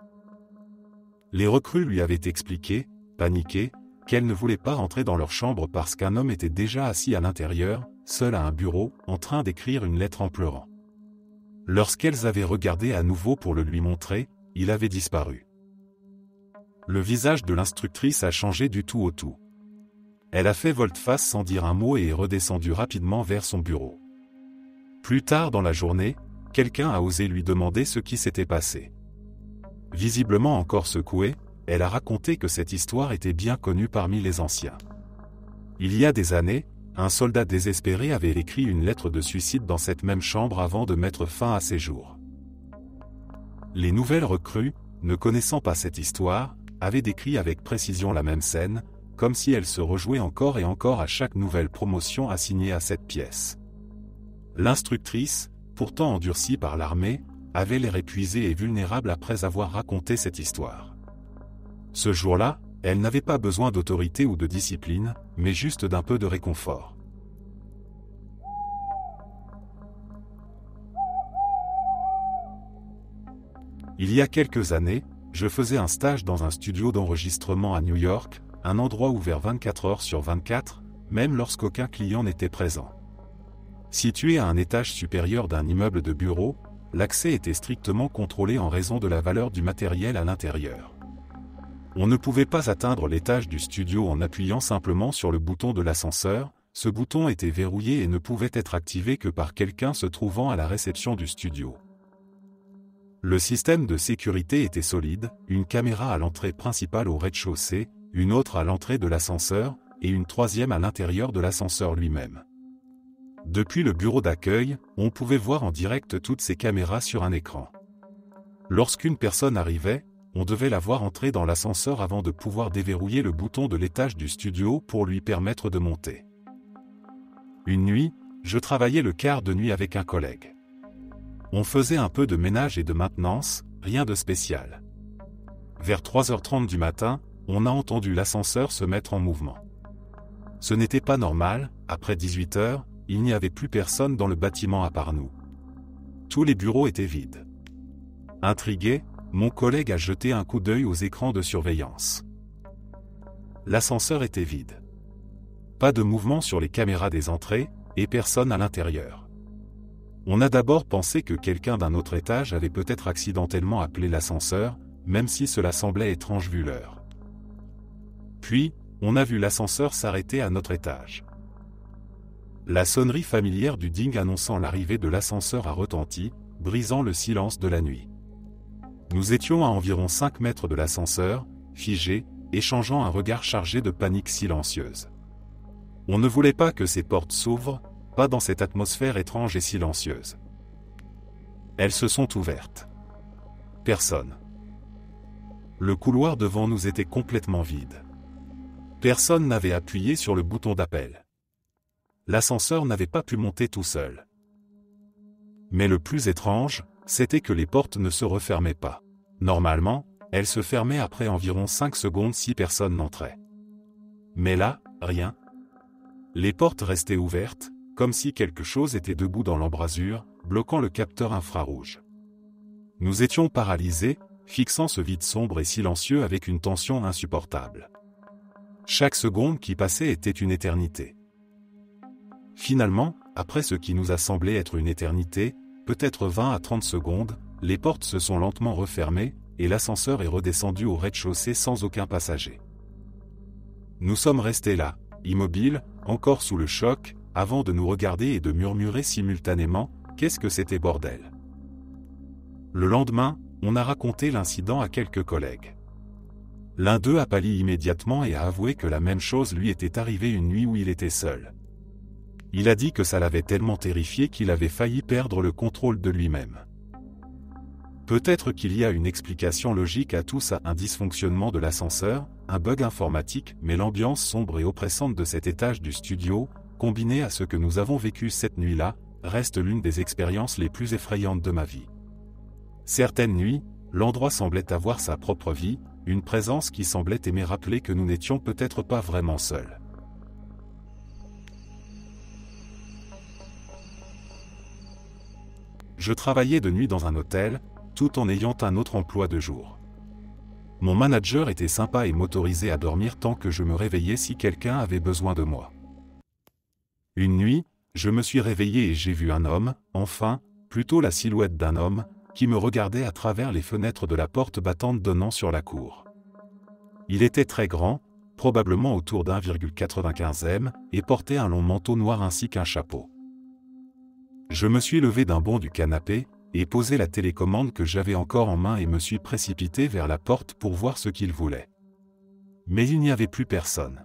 Les recrues lui avaient expliqué, paniquées, qu'elle ne voulait pas rentrer dans leur chambre parce qu'un homme était déjà assis à l'intérieur, seul à un bureau, en train d'écrire une lettre en pleurant. Lorsqu'elles avaient regardé à nouveau pour le lui montrer, il avait disparu. Le visage de l'instructrice a changé du tout au tout. Elle a fait volte-face sans dire un mot et est redescendue rapidement vers son bureau. Plus tard dans la journée, quelqu'un a osé lui demander ce qui s'était passé. Visiblement encore secouée, elle a raconté que cette histoire était bien connue parmi les anciens. Il y a des années, un soldat désespéré avait écrit une lettre de suicide dans cette même chambre avant de mettre fin à ses jours. Les nouvelles recrues, ne connaissant pas cette histoire, avaient décrit avec précision la même scène, comme si elle se rejouait encore et encore à chaque nouvelle promotion assignée à cette pièce. L'instructrice, pourtant endurcie par l'armée, avait l'air épuisée et vulnérable après avoir raconté cette histoire. Ce jour-là, Elle n'avait pas besoin d'autorité ou de discipline, mais juste d'un peu de réconfort. Il y a quelques années, je faisais un stage dans un studio d'enregistrement à New York, un endroit ouvert 24 heures sur 24, même lorsqu'aucun client n'était présent. Situé à un étage supérieur d'un immeuble de bureaux, l'accès était strictement contrôlé en raison de la valeur du matériel à l'intérieur. On ne pouvait pas atteindre l'étage du studio en appuyant simplement sur le bouton de l'ascenseur, ce bouton était verrouillé et ne pouvait être activé que par quelqu'un se trouvant à la réception du studio. Le système de sécurité était solide, une caméra à l'entrée principale au rez-de-chaussée, une autre à l'entrée de l'ascenseur, et une troisième à l'intérieur de l'ascenseur lui-même. Depuis le bureau d'accueil, on pouvait voir en direct toutes ces caméras sur un écran. Lorsqu'une personne arrivait, on devait la voir entrer dans l'ascenseur avant de pouvoir déverrouiller le bouton de l'étage du studio pour lui permettre de monter. Une nuit, je travaillais le quart de nuit avec un collègue. On faisait un peu de ménage et de maintenance, rien de spécial. Vers 3h30 du matin, on a entendu l'ascenseur se mettre en mouvement. Ce n'était pas normal, après 18h, il n'y avait plus personne dans le bâtiment à part nous. Tous les bureaux étaient vides. Intrigué, mon collègue a jeté un coup d'œil aux écrans de surveillance. L'ascenseur était vide. Pas de mouvement sur les caméras des entrées, et personne à l'intérieur. On a d'abord pensé que quelqu'un d'un autre étage avait peut-être accidentellement appelé l'ascenseur, même si cela semblait étrange vu l'heure. Puis, on a vu l'ascenseur s'arrêter à notre étage. La sonnerie familière du ding annonçant l'arrivée de l'ascenseur a retenti, brisant le silence de la nuit. Nous étions à environ 5 mètres de l'ascenseur, figés, échangeant un regard chargé de panique silencieuse. On ne voulait pas que ces portes s'ouvrent, pas dans cette atmosphère étrange et silencieuse. Elles se sont ouvertes. Personne. Le couloir devant nous était complètement vide. Personne n'avait appuyé sur le bouton d'appel. L'ascenseur n'avait pas pu monter tout seul. Mais le plus étrange, c'était que les portes ne se refermaient pas. Normalement, elles se fermaient après environ 5 secondes si personne n'entrait. Mais là, rien. Les portes restaient ouvertes, comme si quelque chose était debout dans l'embrasure, bloquant le capteur infrarouge. Nous étions paralysés, fixant ce vide sombre et silencieux avec une tension insupportable. Chaque seconde qui passait était une éternité. Finalement, après ce qui nous a semblé être une éternité, peut-être 20 à 30 secondes, les portes se sont lentement refermées, et l'ascenseur est redescendu au rez-de-chaussée sans aucun passager. Nous sommes restés là, immobiles, encore sous le choc, avant de nous regarder et de murmurer simultanément « Qu'est-ce que c'était bordel ?» Le lendemain, on a raconté l'incident à quelques collègues. L'un d'eux a pâli immédiatement et a avoué que la même chose lui était arrivée une nuit où il était seul. Il a dit que ça l'avait tellement terrifié qu'il avait failli perdre le contrôle de lui-même. Peut-être qu'il y a une explication logique à tout ça, un dysfonctionnement de l'ascenseur, un bug informatique, mais l'ambiance sombre et oppressante de cet étage du studio, combinée à ce que nous avons vécu cette nuit-là, reste l'une des expériences les plus effrayantes de ma vie. Certaines nuits, l'endroit semblait avoir sa propre vie, une présence qui semblait aimer rappeler que nous n'étions peut-être pas vraiment seuls. Je travaillais de nuit dans un hôtel, tout en ayant un autre emploi de jour. Mon manager était sympa et m'autorisait à dormir tant que je me réveillais si quelqu'un avait besoin de moi. Une nuit, je me suis réveillé et j'ai vu un homme, enfin, plutôt la silhouette d'un homme, qui me regardait à travers les fenêtres de la porte battante donnant sur la cour. Il était très grand, probablement autour d'1,95 m, et portait un long manteau noir ainsi qu'un chapeau. Je me suis levé d'un bond du canapé, et posé la télécommande que j'avais encore en main et me suis précipité vers la porte pour voir ce qu'il voulait. Mais il n'y avait plus personne.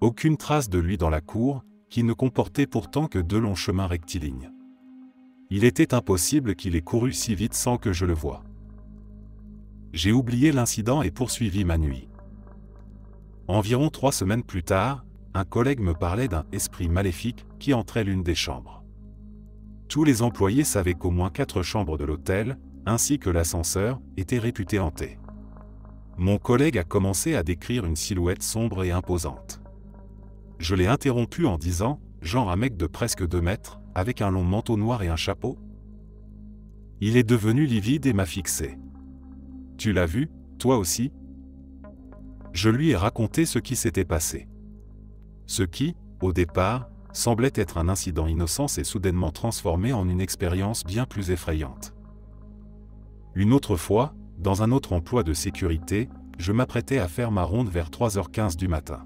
Aucune trace de lui dans la cour, qui ne comportait pourtant que 2 longs chemins rectilignes. Il était impossible qu'il ait couru si vite sans que je le voie. J'ai oublié l'incident et poursuivi ma nuit. Environ 3 semaines plus tard, un collègue me parlait d'un « esprit maléfique » qui entrait l'une des chambres. Tous les employés savaient qu'au moins 4 chambres de l'hôtel, ainsi que l'ascenseur, étaient réputées hantées. Mon collègue a commencé à décrire une silhouette sombre et imposante. Je l'ai interrompu en disant, genre un mec de presque 2 mètres, avec un long manteau noir et un chapeau. Il est devenu livide et m'a fixé. Tu l'as vu, toi aussi? Je lui ai raconté ce qui s'était passé. Ce qui, au départ, semblait être un incident innocent s'est soudainement transformé en une expérience bien plus effrayante. Une autre fois, dans un autre emploi de sécurité, je m'apprêtais à faire ma ronde vers 3h15 du matin.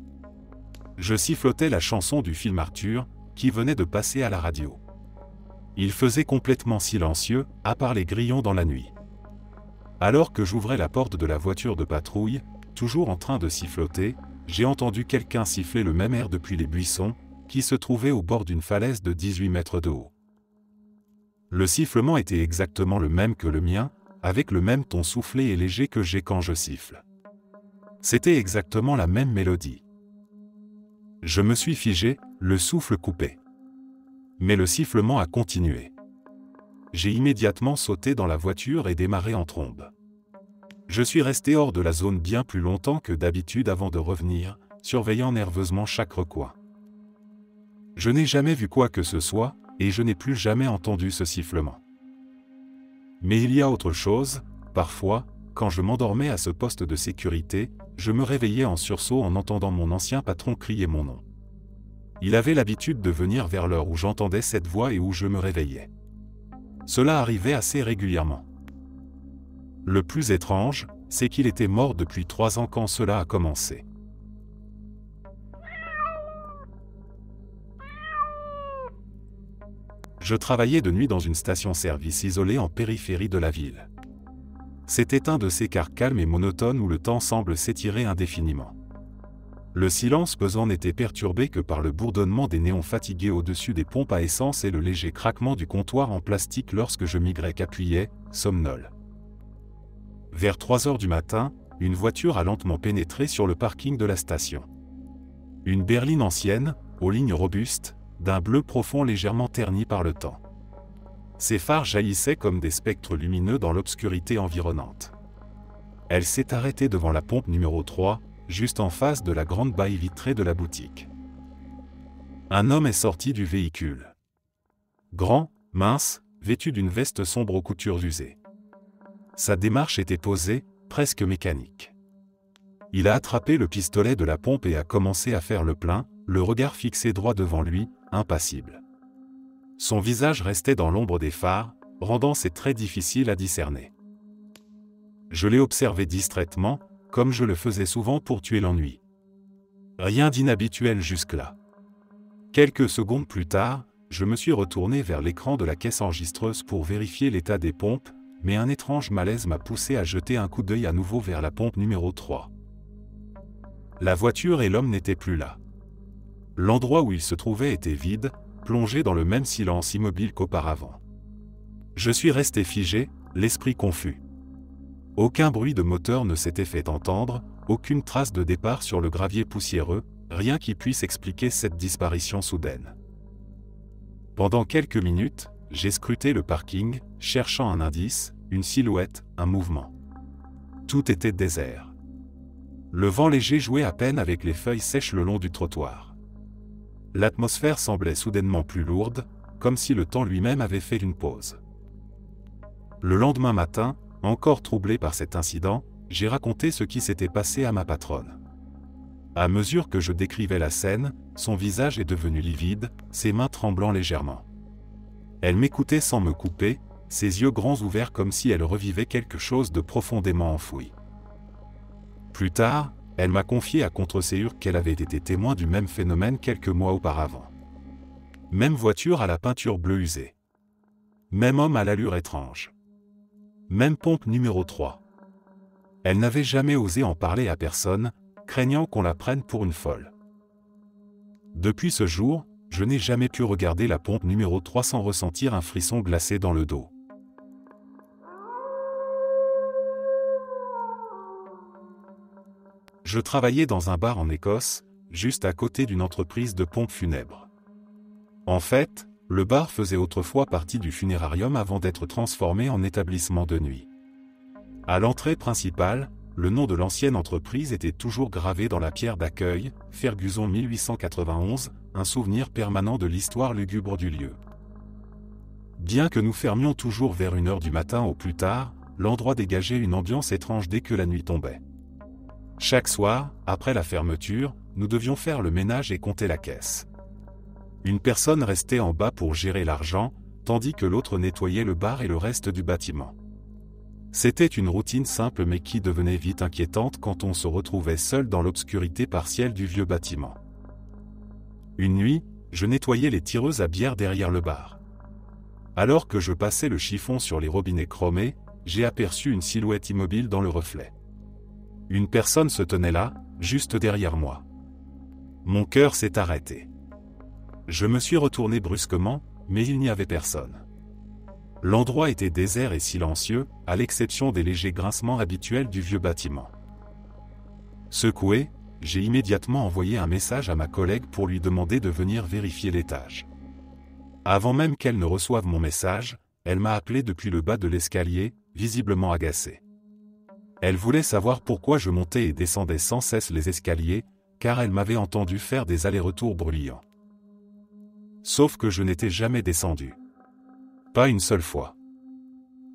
Je sifflotais la chanson du film Arthur, qui venait de passer à la radio. Il faisait complètement silencieux, à part les grillons dans la nuit. Alors que j'ouvrais la porte de la voiture de patrouille, toujours en train de siffloter, j'ai entendu quelqu'un siffler le même air depuis les buissons, qui se trouvaient au bord d'une falaise de 18 mètres de haut. Le sifflement était exactement le même que le mien, avec le même ton soufflé et léger que j'ai quand je siffle. C'était exactement la même mélodie. Je me suis figé, le souffle coupé. Mais le sifflement a continué. J'ai immédiatement sauté dans la voiture et démarré en trombe. Je suis resté hors de la zone bien plus longtemps que d'habitude avant de revenir, surveillant nerveusement chaque recoin. Je n'ai jamais vu quoi que ce soit, et je n'ai plus jamais entendu ce sifflement. Mais il y a autre chose, parfois, quand je m'endormais à ce poste de sécurité, je me réveillais en sursaut en entendant mon ancien patron crier mon nom. Il avait l'habitude de venir vers l'heure où j'entendais cette voix et où je me réveillais. Cela arrivait assez régulièrement. Le plus étrange, c'est qu'il était mort depuis 3 ans quand cela a commencé. Je travaillais de nuit dans une station-service isolée en périphérie de la ville. C'était un de ces quarts calmes et monotones où le temps semble s'étirer indéfiniment. Le silence pesant n'était perturbé que par le bourdonnement des néons fatigués au-dessus des pompes à essence et le léger craquement du comptoir en plastique lorsque je m'y-appuyais, somnole. Vers 3h du matin, une voiture a lentement pénétré sur le parking de la station. Une berline ancienne, aux lignes robustes, d'un bleu profond légèrement terni par le temps. Ses phares jaillissaient comme des spectres lumineux dans l'obscurité environnante. Elle s'est arrêtée devant la pompe numéro 3, juste en face de la grande baille vitrée de la boutique. Un homme est sorti du véhicule. Grand, mince, vêtu d'une veste sombre aux coutures usées. Sa démarche était posée, presque mécanique. Il a attrapé le pistolet de la pompe et a commencé à faire le plein, le regard fixé droit devant lui, impassible. Son visage restait dans l'ombre des phares, rendant ses traits difficiles à discerner. Je l'ai observé distraitement, comme je le faisais souvent pour tuer l'ennui. Rien d'inhabituel jusque-là. Quelques secondes plus tard, je me suis retourné vers l'écran de la caisse enregistreuse pour vérifier l'état des pompes, mais un étrange malaise m'a poussé à jeter un coup d'œil à nouveau vers la pompe numéro 3. La voiture et l'homme n'étaient plus là. L'endroit où il se trouvait était vide, plongé dans le même silence immobile qu'auparavant. Je suis resté figé, l'esprit confus. Aucun bruit de moteur ne s'était fait entendre, aucune trace de départ sur le gravier poussiéreux, rien qui puisse expliquer cette disparition soudaine. Pendant quelques minutes, j'ai scruté le parking, cherchant un indice, une silhouette, un mouvement. Tout était désert. Le vent léger jouait à peine avec les feuilles sèches le long du trottoir. L'atmosphère semblait soudainement plus lourde, comme si le temps lui-même avait fait une pause. Le lendemain matin, encore troublé par cet incident, j'ai raconté ce qui s'était passé à ma patronne. À mesure que je décrivais la scène, son visage est devenu livide, ses mains tremblant légèrement. Elle m'écoutait sans me couper, ses yeux grands ouverts comme si elle revivait quelque chose de profondément enfoui. Plus tard, elle m'a confié à contre-ségur qu'elle avait été témoin du même phénomène quelques mois auparavant. Même voiture à la peinture bleue usée. Même homme à l'allure étrange. Même pompe numéro 3. Elle n'avait jamais osé en parler à personne, craignant qu'on la prenne pour une folle. Depuis ce jour, je n'ai jamais pu regarder la pompe numéro 3 sans ressentir un frisson glacé dans le dos. Je travaillais dans un bar en Écosse, juste à côté d'une entreprise de pompes funèbres. En fait, le bar faisait autrefois partie du funérarium avant d'être transformé en établissement de nuit. À l'entrée principale, le nom de l'ancienne entreprise était toujours gravé dans la pierre d'accueil, Ferguson 1891, un souvenir permanent de l'histoire lugubre du lieu. Bien que nous fermions toujours vers 1h du matin au plus tard, l'endroit dégageait une ambiance étrange dès que la nuit tombait. Chaque soir, après la fermeture, nous devions faire le ménage et compter la caisse. Une personne restait en bas pour gérer l'argent, tandis que l'autre nettoyait le bar et le reste du bâtiment. C'était une routine simple mais qui devenait vite inquiétante quand on se retrouvait seul dans l'obscurité partielle du vieux bâtiment. Une nuit, je nettoyais les tireuses à bière derrière le bar. Alors que je passais le chiffon sur les robinets chromés, j'ai aperçu une silhouette immobile dans le reflet. Une personne se tenait là, juste derrière moi. Mon cœur s'est arrêté. Je me suis retourné brusquement, mais il n'y avait personne. L'endroit était désert et silencieux, à l'exception des légers grincements habituels du vieux bâtiment. Secoué, j'ai immédiatement envoyé un message à ma collègue pour lui demander de venir vérifier l'étage. Avant même qu'elle ne reçoive mon message, elle m'a appelé depuis le bas de l'escalier, visiblement agacée. Elle voulait savoir pourquoi je montais et descendais sans cesse les escaliers, car elle m'avait entendu faire des allers-retours bruyants. Sauf que je n'étais jamais descendu. Pas une seule fois.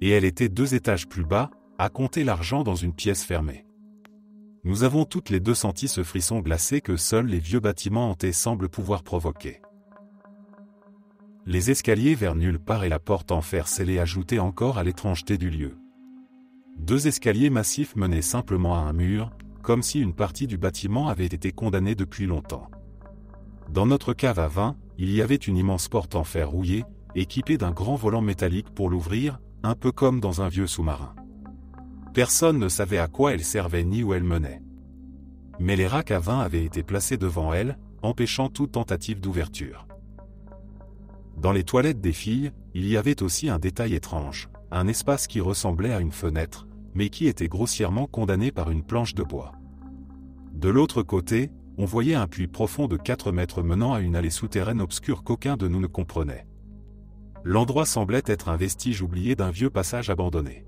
Et elle était 2 étages plus bas, à compter l'argent dans une pièce fermée. Nous avons toutes les deux senti ce frisson glacé que seuls les vieux bâtiments hantés semblent pouvoir provoquer. Les escaliers vers nulle part et la porte en fer scellé ajoutaient encore à l'étrangeté du lieu. 2 escaliers massifs menaient simplement à un mur, comme si une partie du bâtiment avait été condamnée depuis longtemps. Dans notre cave à vin, il y avait une immense porte en fer rouillé, équipée d'un grand volant métallique pour l'ouvrir, un peu comme dans un vieux sous-marin. Personne ne savait à quoi elle servait ni où elle menait. Mais les racks à vin avaient été placés devant elle, empêchant toute tentative d'ouverture. Dans les toilettes des filles, il y avait aussi un détail étrange, un espace qui ressemblait à une fenêtre, mais qui était grossièrement condamné par une planche de bois. De l'autre côté, on voyait un puits profond de 4 mètres menant à une allée souterraine obscure qu'aucun de nous ne comprenait. L'endroit semblait être un vestige oublié d'un vieux passage abandonné.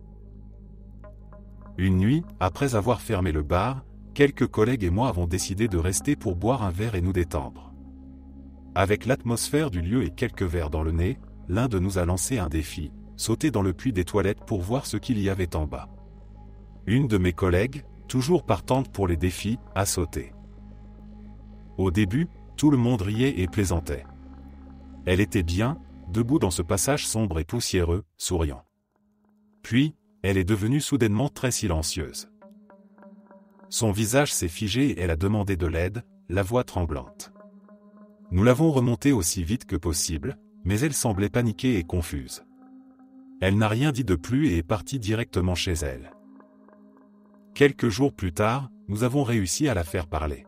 Une nuit, après avoir fermé le bar, quelques collègues et moi avons décidé de rester pour boire un verre et nous détendre. Avec l'atmosphère du lieu et quelques verres dans le nez, l'un de nous a lancé un défi, sauter dans le puits des toilettes pour voir ce qu'il y avait en bas. Une de mes collègues, toujours partante pour les défis, a sauté. Au début, tout le monde riait et plaisantait. Elle était bien, debout dans ce passage sombre et poussiéreux, souriant. Puis, elle est devenue soudainement très silencieuse. Son visage s'est figé et elle a demandé de l'aide, la voix tremblante. Nous l'avons remontée aussi vite que possible, mais elle semblait paniquée et confuse. Elle n'a rien dit de plus et est partie directement chez elle. Quelques jours plus tard, nous avons réussi à la faire parler.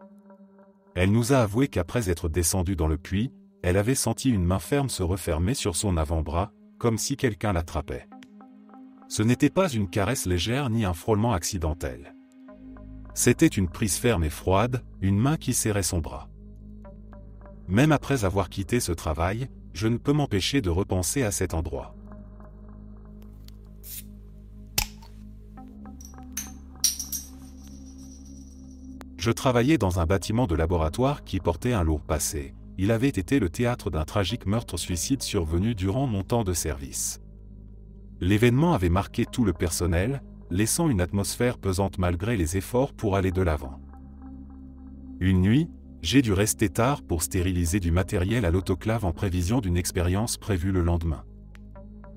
Elle nous a avoué qu'après être descendue dans le puits, elle avait senti une main ferme se refermer sur son avant-bras, comme si quelqu'un l'attrapait. Ce n'était pas une caresse légère ni un frôlement accidentel. C'était une prise ferme et froide, une main qui serrait son bras. Même après avoir quitté ce travail, je ne peux m'empêcher de repenser à cet endroit. Je travaillais dans un bâtiment de laboratoire qui portait un lourd passé. Il avait été le théâtre d'un tragique meurtre-suicide survenu durant mon temps de service. L'événement avait marqué tout le personnel, laissant une atmosphère pesante malgré les efforts pour aller de l'avant. Une nuit, j'ai dû rester tard pour stériliser du matériel à l'autoclave en prévision d'une expérience prévue le lendemain.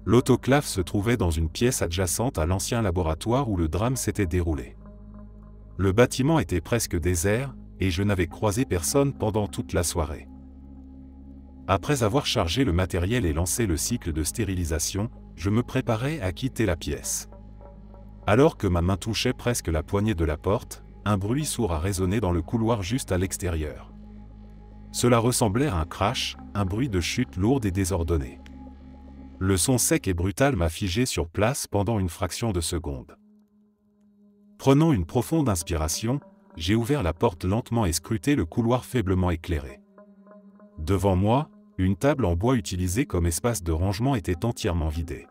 L'autoclave se trouvait dans une pièce adjacente à l'ancien laboratoire où le drame s'était déroulé. Le bâtiment était presque désert, et je n'avais croisé personne pendant toute la soirée. Après avoir chargé le matériel et lancé le cycle de stérilisation, je me préparais à quitter la pièce. Alors que ma main touchait presque la poignée de la porte, un bruit sourd a résonné dans le couloir juste à l'extérieur. Cela ressemblait à un crash, un bruit de chute lourde et désordonnée. Le son sec et brutal m'a figé sur place pendant une fraction de seconde. Prenant une profonde inspiration, j'ai ouvert la porte lentement et scruté le couloir faiblement éclairé. Devant moi, une table en bois utilisée comme espace de rangement était entièrement vidée.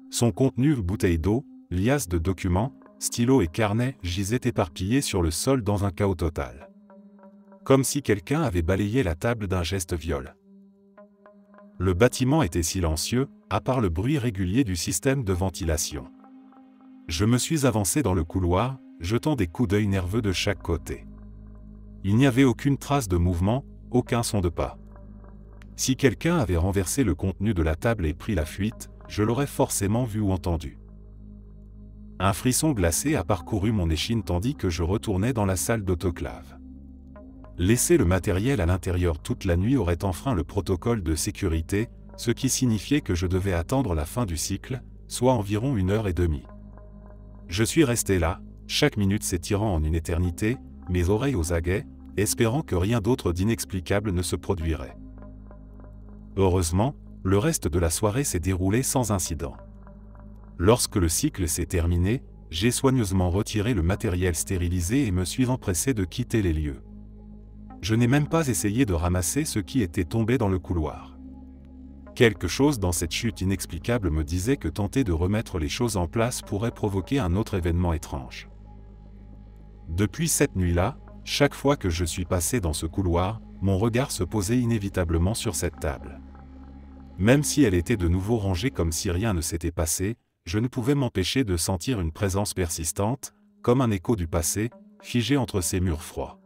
Son contenu, bouteilles d'eau, liasses de documents, stylos et carnets gisaient éparpillés sur le sol dans un chaos total. Comme si quelqu'un avait balayé la table d'un geste viol. Le bâtiment était silencieux, à part le bruit régulier du système de ventilation. Je me suis avancé dans le couloir, jetant des coups d'œil nerveux de chaque côté. Il n'y avait aucune trace de mouvement, aucun son de pas. Si quelqu'un avait renversé le contenu de la table et pris la fuite, je l'aurais forcément vu ou entendu. Un frisson glacé a parcouru mon échine tandis que je retournais dans la salle d'autoclave. Laisser le matériel à l'intérieur toute la nuit aurait enfreint le protocole de sécurité, ce qui signifiait que je devais attendre la fin du cycle, soit environ 1h30. Je suis resté là, chaque minute s'étirant en une éternité, mes oreilles aux aguets, espérant que rien d'autre d'inexplicable ne se produirait. Heureusement, le reste de la soirée s'est déroulé sans incident. Lorsque le cycle s'est terminé, j'ai soigneusement retiré le matériel stérilisé et me suis empressé de quitter les lieux. Je n'ai même pas essayé de ramasser ce qui était tombé dans le couloir. Quelque chose dans cette chute inexplicable me disait que tenter de remettre les choses en place pourrait provoquer un autre événement étrange. Depuis cette nuit-là, chaque fois que je suis passé dans ce couloir, mon regard se posait inévitablement sur cette table. Même si elle était de nouveau rangée comme si rien ne s'était passé, je ne pouvais m'empêcher de sentir une présence persistante, comme un écho du passé, figé entre ces murs froids.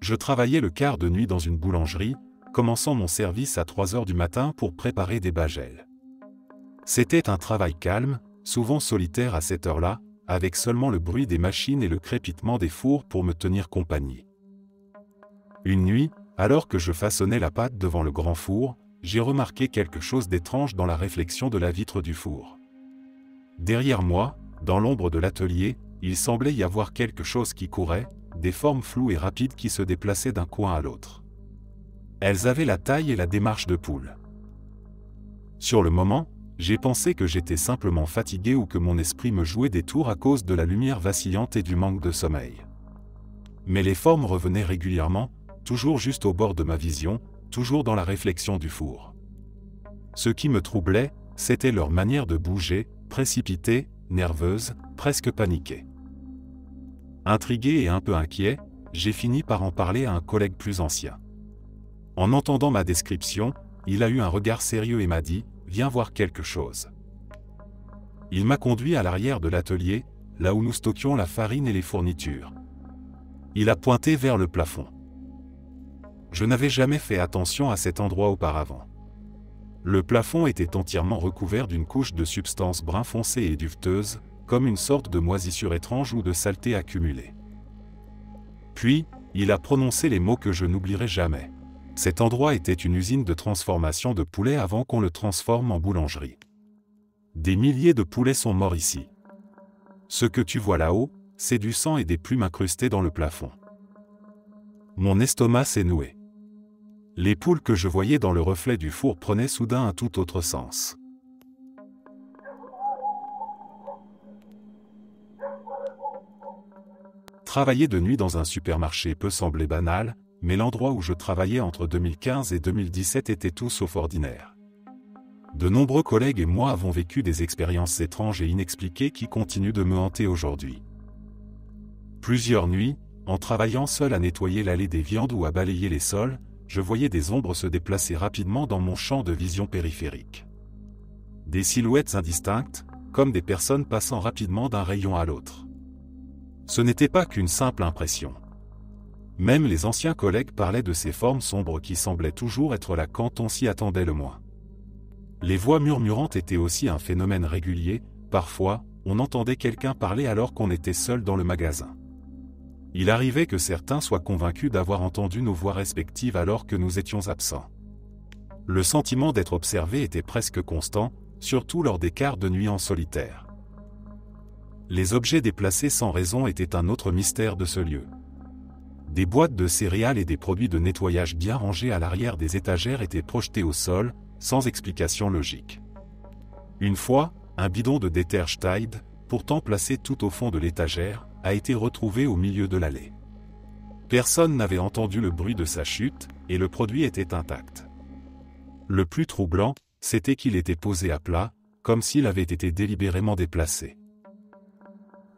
Je travaillais le quart de nuit dans une boulangerie, commençant mon service à 3h du matin pour préparer des bagels. C'était un travail calme, souvent solitaire à cette heure-là, avec seulement le bruit des machines et le crépitement des fours pour me tenir compagnie. Une nuit, alors que je façonnais la pâte devant le grand four, j'ai remarqué quelque chose d'étrange dans la réflexion de la vitre du four. Derrière moi, dans l'ombre de l'atelier, il semblait y avoir quelque chose qui courait, des formes floues et rapides qui se déplaçaient d'un coin à l'autre. Elles avaient la taille et la démarche de poules. Sur le moment, j'ai pensé que j'étais simplement fatigué ou que mon esprit me jouait des tours à cause de la lumière vacillante et du manque de sommeil. Mais les formes revenaient régulièrement, toujours juste au bord de ma vision, toujours dans la réflexion du four. Ce qui me troublait, c'était leur manière de bouger, précipitée, nerveuse, presque paniquée. Intrigué et un peu inquiet, j'ai fini par en parler à un collègue plus ancien. En entendant ma description, il a eu un regard sérieux et m'a dit « Viens voir quelque chose ». Il m'a conduit à l'arrière de l'atelier, là où nous stockions la farine et les fournitures. Il a pointé vers le plafond. Je n'avais jamais fait attention à cet endroit auparavant. Le plafond était entièrement recouvert d'une couche de substances brun foncé et duveteuse, comme une sorte de moisissure étrange ou de saleté accumulée. Puis, il a prononcé les mots que je n'oublierai jamais. Cet endroit était une usine de transformation de poulets avant qu'on le transforme en boulangerie. Des milliers de poulets sont morts ici. Ce que tu vois là-haut, c'est du sang et des plumes incrustées dans le plafond. Mon estomac s'est noué. Les poules que je voyais dans le reflet du four prenaient soudain un tout autre sens. Travailler de nuit dans un supermarché peut sembler banal, mais l'endroit où je travaillais entre 2015 et 2017 était tout sauf ordinaire. De nombreux collègues et moi avons vécu des expériences étranges et inexpliquées qui continuent de me hanter aujourd'hui. Plusieurs nuits, en travaillant seul à nettoyer l'allée des viandes ou à balayer les sols, je voyais des ombres se déplacer rapidement dans mon champ de vision périphérique. Des silhouettes indistinctes, comme des personnes passant rapidement d'un rayon à l'autre. Ce n'était pas qu'une simple impression. Même les anciens collègues parlaient de ces formes sombres qui semblaient toujours être là quand on s'y attendait le moins. Les voix murmurantes étaient aussi un phénomène régulier, parfois, on entendait quelqu'un parler alors qu'on était seul dans le magasin. Il arrivait que certains soient convaincus d'avoir entendu nos voix respectives alors que nous étions absents. Le sentiment d'être observé était presque constant, surtout lors des quarts de nuit en solitaire. Les objets déplacés sans raison étaient un autre mystère de ce lieu. Des boîtes de céréales et des produits de nettoyage bien rangés à l'arrière des étagères étaient projetés au sol, sans explication logique. Une fois, un bidon de déterge Tide, pourtant placé tout au fond de l'étagère, a été retrouvé au milieu de l'allée. Personne n'avait entendu le bruit de sa chute, et le produit était intact. Le plus troublant, c'était qu'il était posé à plat, comme s'il avait été délibérément déplacé.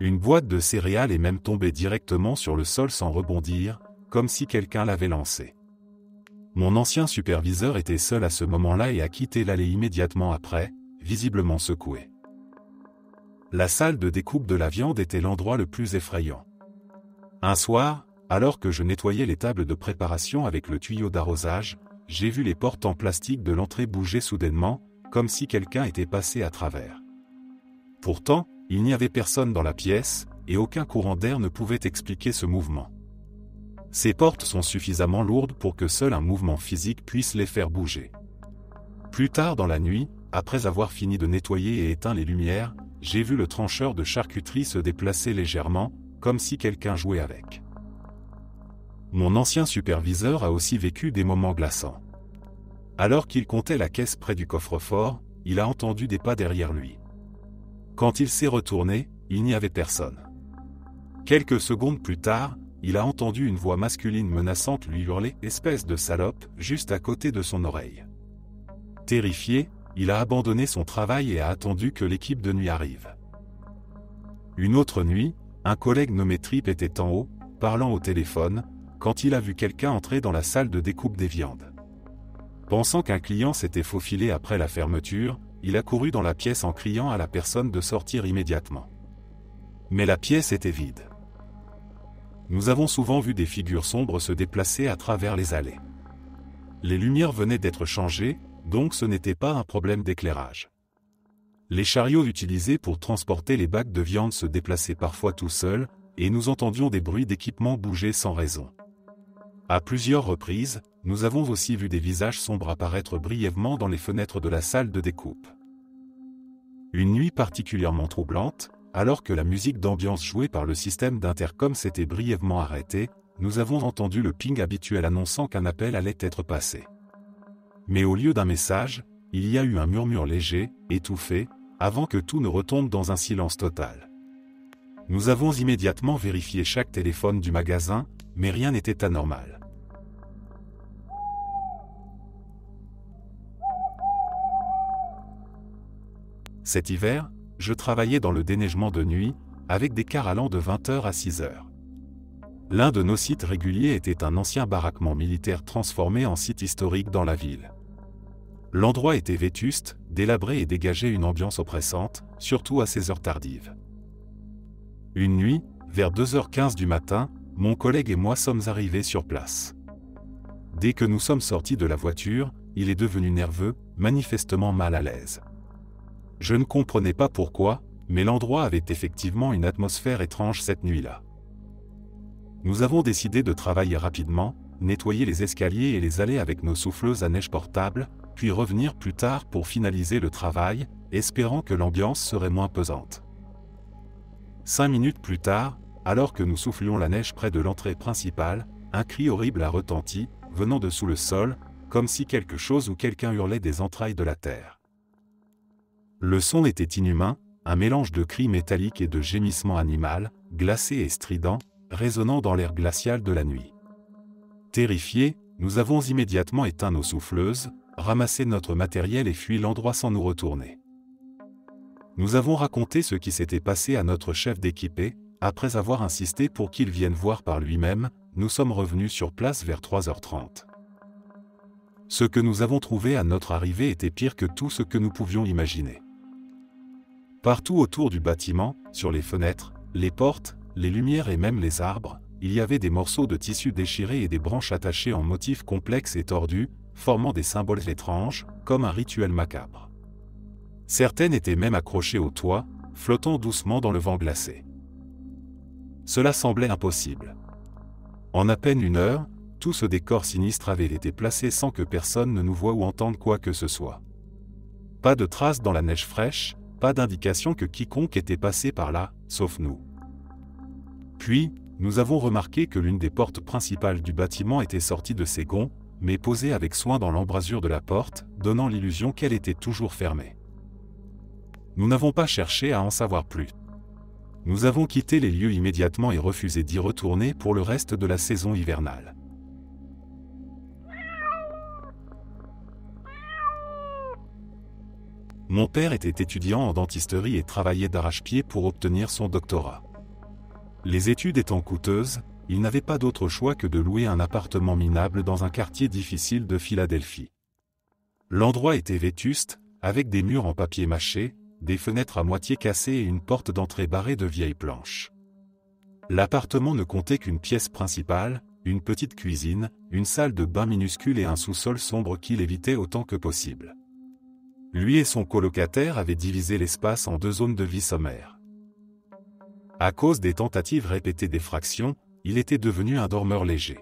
Une boîte de céréales est même tombée directement sur le sol sans rebondir, comme si quelqu'un l'avait lancée. Mon ancien superviseur était seul à ce moment-là et a quitté l'allée immédiatement après, visiblement secoué. La salle de découpe de la viande était l'endroit le plus effrayant. Un soir, alors que je nettoyais les tables de préparation avec le tuyau d'arrosage, j'ai vu les portes en plastique de l'entrée bouger soudainement, comme si quelqu'un était passé à travers. Pourtant, il n'y avait personne dans la pièce, et aucun courant d'air ne pouvait expliquer ce mouvement. Ces portes sont suffisamment lourdes pour que seul un mouvement physique puisse les faire bouger. Plus tard dans la nuit, après avoir fini de nettoyer et éteint les lumières, j'ai vu le trancheur de charcuterie se déplacer légèrement, comme si quelqu'un jouait avec. Mon ancien superviseur a aussi vécu des moments glaçants. Alors qu'il comptait la caisse près du coffre-fort, il a entendu des pas derrière lui. Quand il s'est retourné, il n'y avait personne. Quelques secondes plus tard, il a entendu une voix masculine menaçante lui hurler « Espèce de salope » juste à côté de son oreille. Terrifié, il a abandonné son travail et a attendu que l'équipe de nuit arrive. Une autre nuit, un collègue nommé Trip était en haut, parlant au téléphone, quand il a vu quelqu'un entrer dans la salle de découpe des viandes. Pensant qu'un client s'était faufilé après la fermeture, il a couru dans la pièce en criant à la personne de sortir immédiatement. Mais la pièce était vide. Nous avons souvent vu des figures sombres se déplacer à travers les allées. Les lumières venaient d'être changées, donc ce n'était pas un problème d'éclairage. Les chariots utilisés pour transporter les bacs de viande se déplaçaient parfois tout seuls, et nous entendions des bruits d'équipement bouger sans raison. À plusieurs reprises, nous avons aussi vu des visages sombres apparaître brièvement dans les fenêtres de la salle de découpe. Une nuit particulièrement troublante, alors que la musique d'ambiance jouée par le système d'intercom s'était brièvement arrêtée, nous avons entendu le ping habituel annonçant qu'un appel allait être passé. Mais au lieu d'un message, il y a eu un murmure léger, étouffé, avant que tout ne retombe dans un silence total. Nous avons immédiatement vérifié chaque téléphone du magasin, mais rien n'était anormal. Cet hiver, je travaillais dans le déneigement de nuit, avec des cars allant de 20h à 6h. L'un de nos sites réguliers était un ancien baraquement militaire transformé en site historique dans la ville. L'endroit était vétuste, délabré et dégageait une ambiance oppressante, surtout à ces heures tardives. Une nuit, vers 2h15 du matin, mon collègue et moi sommes arrivés sur place. Dès que nous sommes sortis de la voiture, il est devenu nerveux, manifestement mal à l'aise. Je ne comprenais pas pourquoi, mais l'endroit avait effectivement une atmosphère étrange cette nuit-là. Nous avons décidé de travailler rapidement, nettoyer les escaliers et les allées avec nos souffleuses à neige portables, puis revenir plus tard pour finaliser le travail, espérant que l'ambiance serait moins pesante. 5 minutes plus tard, alors que nous soufflions la neige près de l'entrée principale, un cri horrible a retenti, venant de sous le sol, comme si quelque chose ou quelqu'un hurlait des entrailles de la terre. Le son était inhumain, un mélange de cris métalliques et de gémissements animaux, glacés et stridents, résonnant dans l'air glacial de la nuit. Terrifiés, nous avons immédiatement éteint nos souffleuses, ramassé notre matériel et fui l'endroit sans nous retourner. Nous avons raconté ce qui s'était passé à notre chef d'équipe et, après avoir insisté pour qu'il vienne voir par lui-même, nous sommes revenus sur place vers 3h30. Ce que nous avons trouvé à notre arrivée était pire que tout ce que nous pouvions imaginer. Partout autour du bâtiment, sur les fenêtres, les portes, les lumières et même les arbres, il y avait des morceaux de tissu déchirés et des branches attachées en motifs complexes et tordus, formant des symboles étranges, comme un rituel macabre. Certaines étaient même accrochées au toit, flottant doucement dans le vent glacé. Cela semblait impossible. En à peine 1 heure, tout ce décor sinistre avait été placé sans que personne ne nous voie ou entende quoi que ce soit. Pas de traces dans la neige fraîche, pas d'indication que quiconque était passé par là, sauf nous. Puis, nous avons remarqué que l'une des portes principales du bâtiment était sortie de ses gonds, mais posée avec soin dans l'embrasure de la porte, donnant l'illusion qu'elle était toujours fermée. Nous n'avons pas cherché à en savoir plus. Nous avons quitté les lieux immédiatement et refusé d'y retourner pour le reste de la saison hivernale. Mon père était étudiant en dentisterie et travaillait d'arrache-pied pour obtenir son doctorat. Les études étant coûteuses, il n'avait pas d'autre choix que de louer un appartement minable dans un quartier difficile de Philadelphie. L'endroit était vétuste, avec des murs en papier mâché, des fenêtres à moitié cassées et une porte d'entrée barrée de vieilles planches. L'appartement ne comptait qu'une pièce principale, une petite cuisine, une salle de bain minuscule et un sous-sol sombre qu'il évitait autant que possible. Lui et son colocataire avaient divisé l'espace en 2 zones de vie sommaires. À cause des tentatives répétées d'effraction, il était devenu un dormeur léger.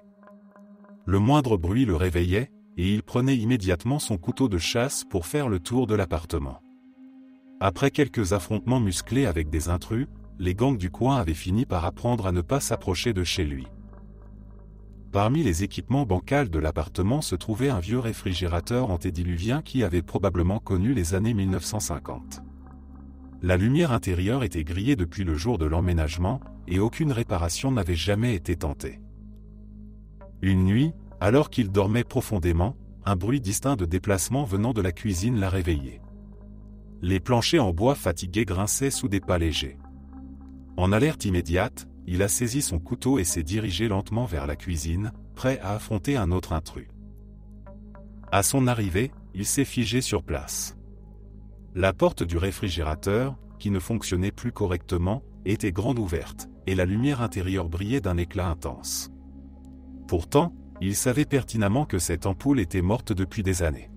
Le moindre bruit le réveillait, et il prenait immédiatement son couteau de chasse pour faire le tour de l'appartement. Après quelques affrontements musclés avec des intrus, les gangs du coin avaient fini par apprendre à ne pas s'approcher de chez lui. Parmi les équipements bancals de l'appartement se trouvait un vieux réfrigérateur antédiluvien qui avait probablement connu les années 1950. La lumière intérieure était grillée depuis le jour de l'emménagement, et aucune réparation n'avait jamais été tentée. Une nuit, alors qu'il dormait profondément, un bruit distinct de déplacement venant de la cuisine l'a réveillé. Les planchers en bois fatigués grinçaient sous des pas légers. En alerte immédiate, il a saisi son couteau et s'est dirigé lentement vers la cuisine, prêt à affronter un autre intrus. À son arrivée, il s'est figé sur place. La porte du réfrigérateur, qui ne fonctionnait plus correctement, était grande ouverte, et la lumière intérieure brillait d'un éclat intense. Pourtant, il savait pertinemment que cette ampoule était morte depuis des années.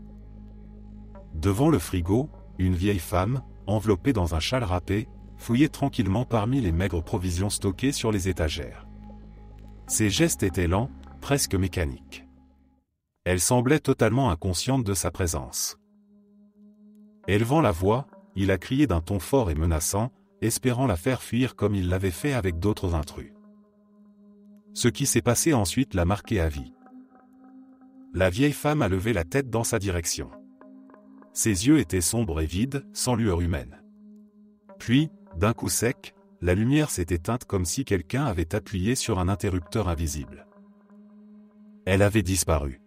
Devant le frigo, une vieille femme, enveloppée dans un châle râpé, fouillait tranquillement parmi les maigres provisions stockées sur les étagères. Ses gestes étaient lents, presque mécaniques. Elle semblait totalement inconsciente de sa présence. Élevant la voix, il a crié d'un ton fort et menaçant, espérant la faire fuir comme il l'avait fait avec d'autres intrus. Ce qui s'est passé ensuite l'a marqué à vie. La vieille femme a levé la tête dans sa direction. Ses yeux étaient sombres et vides, sans lueur humaine. Puis, d'un coup sec, la lumière s'est éteinte comme si quelqu'un avait appuyé sur un interrupteur invisible. Elle avait disparu.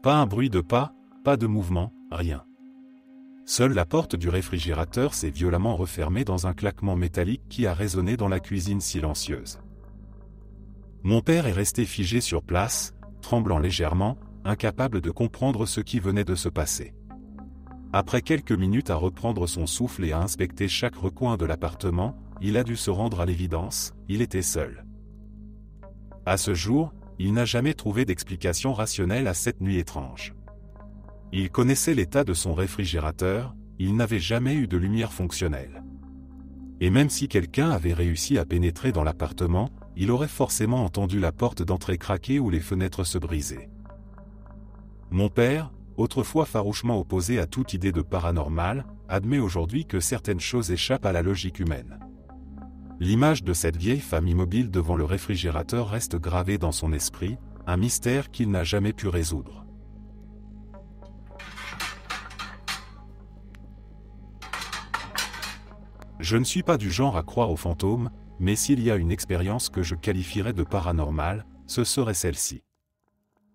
Pas un bruit de pas, pas de mouvement, rien. Seule la porte du réfrigérateur s'est violemment refermée dans un claquement métallique qui a résonné dans la cuisine silencieuse. Mon père est resté figé sur place, tremblant légèrement, incapable de comprendre ce qui venait de se passer. Après quelques minutes à reprendre son souffle et à inspecter chaque recoin de l'appartement, il a dû se rendre à l'évidence, il était seul. À ce jour, il n'a jamais trouvé d'explication rationnelle à cette nuit étrange. Il connaissait l'état de son réfrigérateur, il n'avait jamais eu de lumière fonctionnelle. Et même si quelqu'un avait réussi à pénétrer dans l'appartement, il aurait forcément entendu la porte d'entrée craquer ou les fenêtres se briser. Mon père, autrefois farouchement opposé à toute idée de paranormal, admet aujourd'hui que certaines choses échappent à la logique humaine. L'image de cette vieille femme immobile devant le réfrigérateur reste gravée dans son esprit, un mystère qu'il n'a jamais pu résoudre. Je ne suis pas du genre à croire aux fantômes, mais s'il y a une expérience que je qualifierais de paranormale, ce serait celle-ci.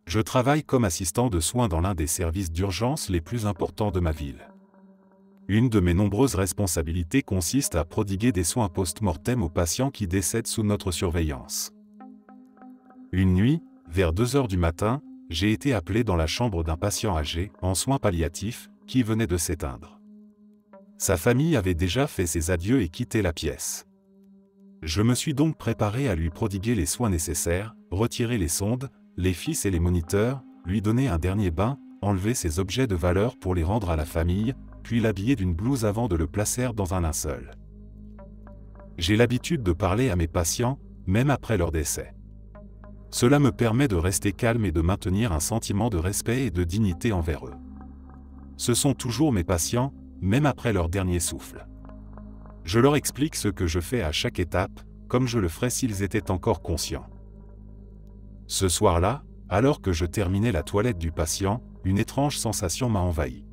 Je travaille comme assistant de soins dans l'un des services d'urgence les plus importants de ma ville. Une de mes nombreuses responsabilités consiste à prodiguer des soins post-mortem aux patients qui décèdent sous notre surveillance. Une nuit, vers 2 heures du matin, j'ai été appelé dans la chambre d'un patient âgé, en soins palliatifs, qui venait de s'éteindre. Sa famille avait déjà fait ses adieux et quitté la pièce. Je me suis donc préparé à lui prodiguer les soins nécessaires, retirer les sondes, les fils et les moniteurs, lui donner un dernier bain, enlever ses objets de valeur pour les rendre à la famille, puis l'habiller d'une blouse avant de le placer dans un linceul. J'ai l'habitude de parler à mes patients, même après leur décès. Cela me permet de rester calme et de maintenir un sentiment de respect et de dignité envers eux. Ce sont toujours mes patients, même après leur dernier souffle. Je leur explique ce que je fais à chaque étape, comme je le ferais s'ils étaient encore conscients. Ce soir-là, alors que je terminais la toilette du patient, une étrange sensation m'a envahi.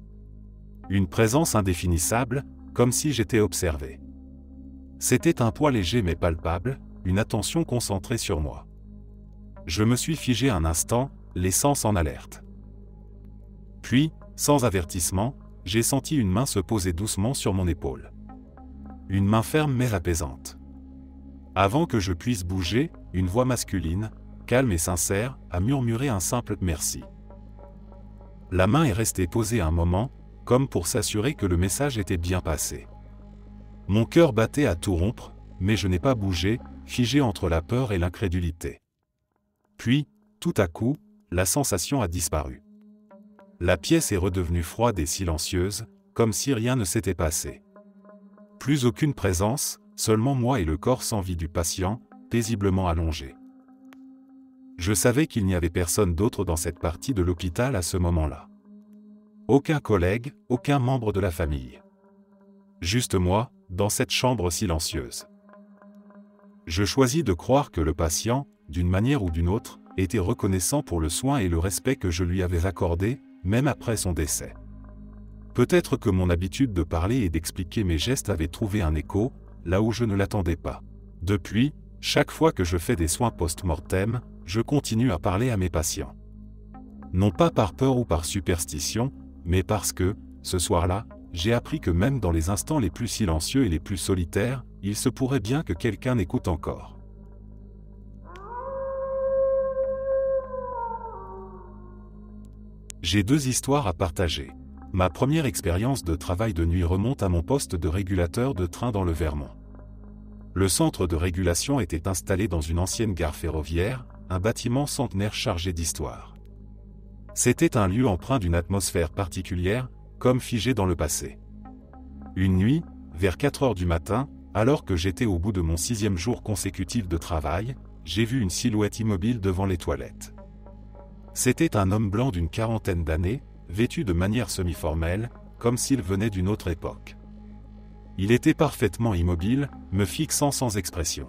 Une présence indéfinissable, comme si j'étais observé. C'était un poids léger mais palpable, une attention concentrée sur moi. Je me suis figé un instant, les sens en alerte. Puis, sans avertissement, j'ai senti une main se poser doucement sur mon épaule. Une main ferme mais apaisante. Avant que je puisse bouger, une voix masculine, calme et sincère, a murmuré un simple « merci ». La main est restée posée un moment, comme pour s'assurer que le message était bien passé. Mon cœur battait à tout rompre, mais je n'ai pas bougé, figé entre la peur et l'incrédulité. Puis, tout à coup, la sensation a disparu. La pièce est redevenue froide et silencieuse, comme si rien ne s'était passé. Plus aucune présence, seulement moi et le corps sans vie du patient, paisiblement allongé. Je savais qu'il n'y avait personne d'autre dans cette partie de l'hôpital à ce moment-là. Aucun collègue, aucun membre de la famille. Juste moi, dans cette chambre silencieuse. Je choisis de croire que le patient, d'une manière ou d'une autre, était reconnaissant pour le soin et le respect que je lui avais accordé, même après son décès. Peut-être que mon habitude de parler et d'expliquer mes gestes avait trouvé un écho, là où je ne l'attendais pas. Depuis, chaque fois que je fais des soins post-mortem, je continue à parler à mes patients. Non pas par peur ou par superstition, mais parce que, ce soir-là, j'ai appris que même dans les instants les plus silencieux et les plus solitaires, il se pourrait bien que quelqu'un écoute encore. J'ai 2 histoires à partager. Ma première expérience de travail de nuit remonte à mon poste de régulateur de train dans le Vermont. Le centre de régulation était installé dans une ancienne gare ferroviaire, un bâtiment centenaire chargé d'histoire. C'était un lieu empreint d'une atmosphère particulière, comme figé dans le passé. Une nuit, vers 4 heures du matin, alors que j'étais au bout de mon 6e jour consécutif de travail, j'ai vu une silhouette immobile devant les toilettes. C'était un homme blanc d'une 40aine d'années, vêtu de manière semi-formelle, comme s'il venait d'une autre époque. Il était parfaitement immobile, me fixant sans expression.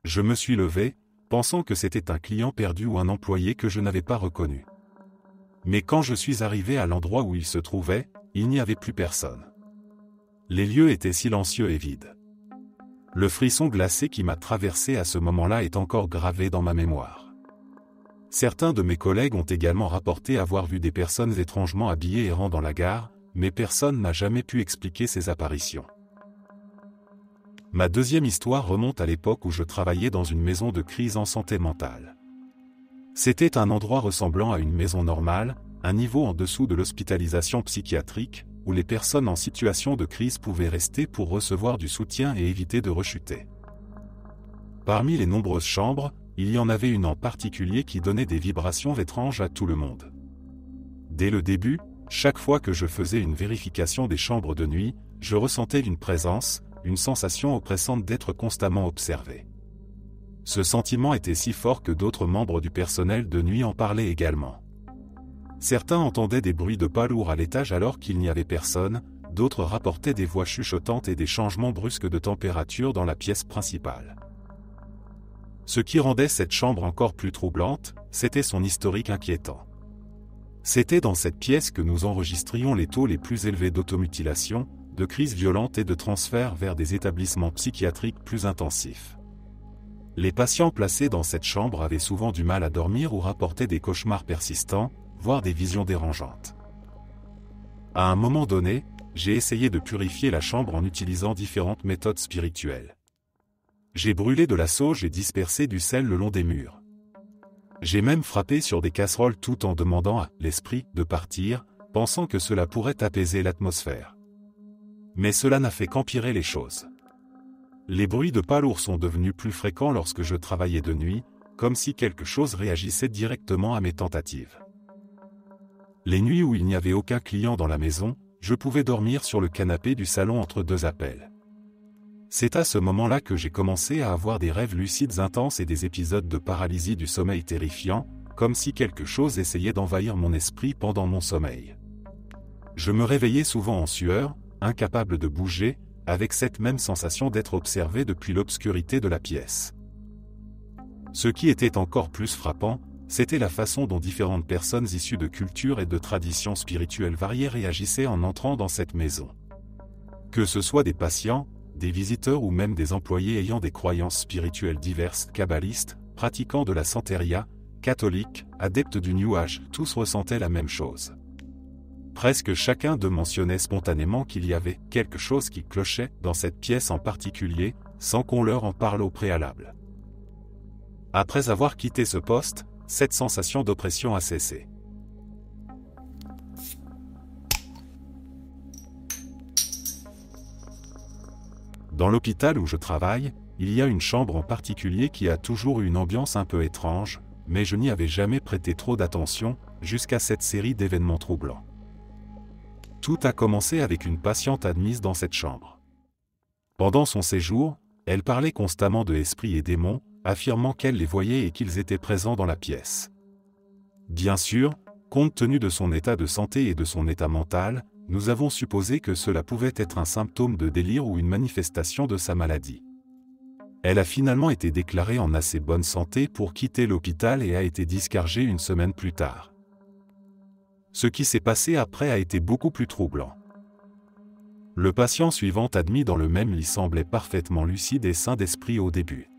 Je me suis levé, pensant que c'était un client perdu ou un employé que je n'avais pas reconnu. Mais quand je suis arrivé à l'endroit où il se trouvait, il n'y avait plus personne. Les lieux étaient silencieux et vides. Le frisson glacé qui m'a traversé à ce moment-là est encore gravé dans ma mémoire. Certains de mes collègues ont également rapporté avoir vu des personnes étrangement habillées errant dans la gare, mais personne n'a jamais pu expliquer ces apparitions. Ma deuxième histoire remonte à l'époque où je travaillais dans une maison de crise en santé mentale. C'était un endroit ressemblant à une maison normale, un niveau en dessous de l'hospitalisation psychiatrique, où les personnes en situation de crise pouvaient rester pour recevoir du soutien et éviter de rechuter. Parmi les nombreuses chambres, il y en avait une en particulier qui donnait des vibrations étranges à tout le monde. Dès le début, chaque fois que je faisais une vérification des chambres de nuit, je ressentais une présence, une sensation oppressante d'être constamment observé. Ce sentiment était si fort que d'autres membres du personnel de nuit en parlaient également. Certains entendaient des bruits de pas lourds à l'étage alors qu'il n'y avait personne, d'autres rapportaient des voix chuchotantes et des changements brusques de température dans la pièce principale. Ce qui rendait cette chambre encore plus troublante, c'était son historique inquiétant. C'était dans cette pièce que nous enregistrions les taux les plus élevés d'automutilation, de crises violentes et de transferts vers des établissements psychiatriques plus intensifs. Les patients placés dans cette chambre avaient souvent du mal à dormir ou rapportaient des cauchemars persistants, voire des visions dérangeantes. À un moment donné, j'ai essayé de purifier la chambre en utilisant différentes méthodes spirituelles. J'ai brûlé de la sauge et dispersé du sel le long des murs. J'ai même frappé sur des casseroles tout en demandant à l'esprit de partir, pensant que cela pourrait apaiser l'atmosphère. Mais cela n'a fait qu'empirer les choses. Les bruits de pas lourds sont devenus plus fréquents lorsque je travaillais de nuit, comme si quelque chose réagissait directement à mes tentatives. Les nuits où il n'y avait aucun client dans la maison, je pouvais dormir sur le canapé du salon entre 2 appels. C'est à ce moment-là que j'ai commencé à avoir des rêves lucides intenses et des épisodes de paralysie du sommeil terrifiants, comme si quelque chose essayait d'envahir mon esprit pendant mon sommeil. Je me réveillais souvent en sueur, incapable de bouger, avec cette même sensation d'être observé depuis l'obscurité de la pièce. Ce qui était encore plus frappant, c'était la façon dont différentes personnes issues de cultures et de traditions spirituelles variées réagissaient en entrant dans cette maison. Que ce soit des patients, des visiteurs ou même des employés ayant des croyances spirituelles diverses, kabbalistes, pratiquants de la santeria, catholiques, adeptes du New Age, tous ressentaient la même chose. Presque chacun d'eux mentionnait spontanément qu'il y avait quelque chose qui clochait dans cette pièce en particulier, sans qu'on leur en parle au préalable. Après avoir quitté ce poste, cette sensation d'oppression a cessé. Dans l'hôpital où je travaille, il y a une chambre en particulier qui a toujours eu une ambiance un peu étrange, mais je n'y avais jamais prêté trop d'attention, jusqu'à cette série d'événements troublants. Tout a commencé avec une patiente admise dans cette chambre. Pendant son séjour, elle parlait constamment de esprits et démons, affirmant qu'elle les voyait et qu'ils étaient présents dans la pièce. Bien sûr, compte tenu de son état de santé et de son état mental, nous avons supposé que cela pouvait être un symptôme de délire ou une manifestation de sa maladie. Elle a finalement été déclarée en assez bonne santé pour quitter l'hôpital et a été dischargée une semaine plus tard. Ce qui s'est passé après a été beaucoup plus troublant. Le patient suivant admis dans le même lit semblait parfaitement lucide et sain d'esprit au début.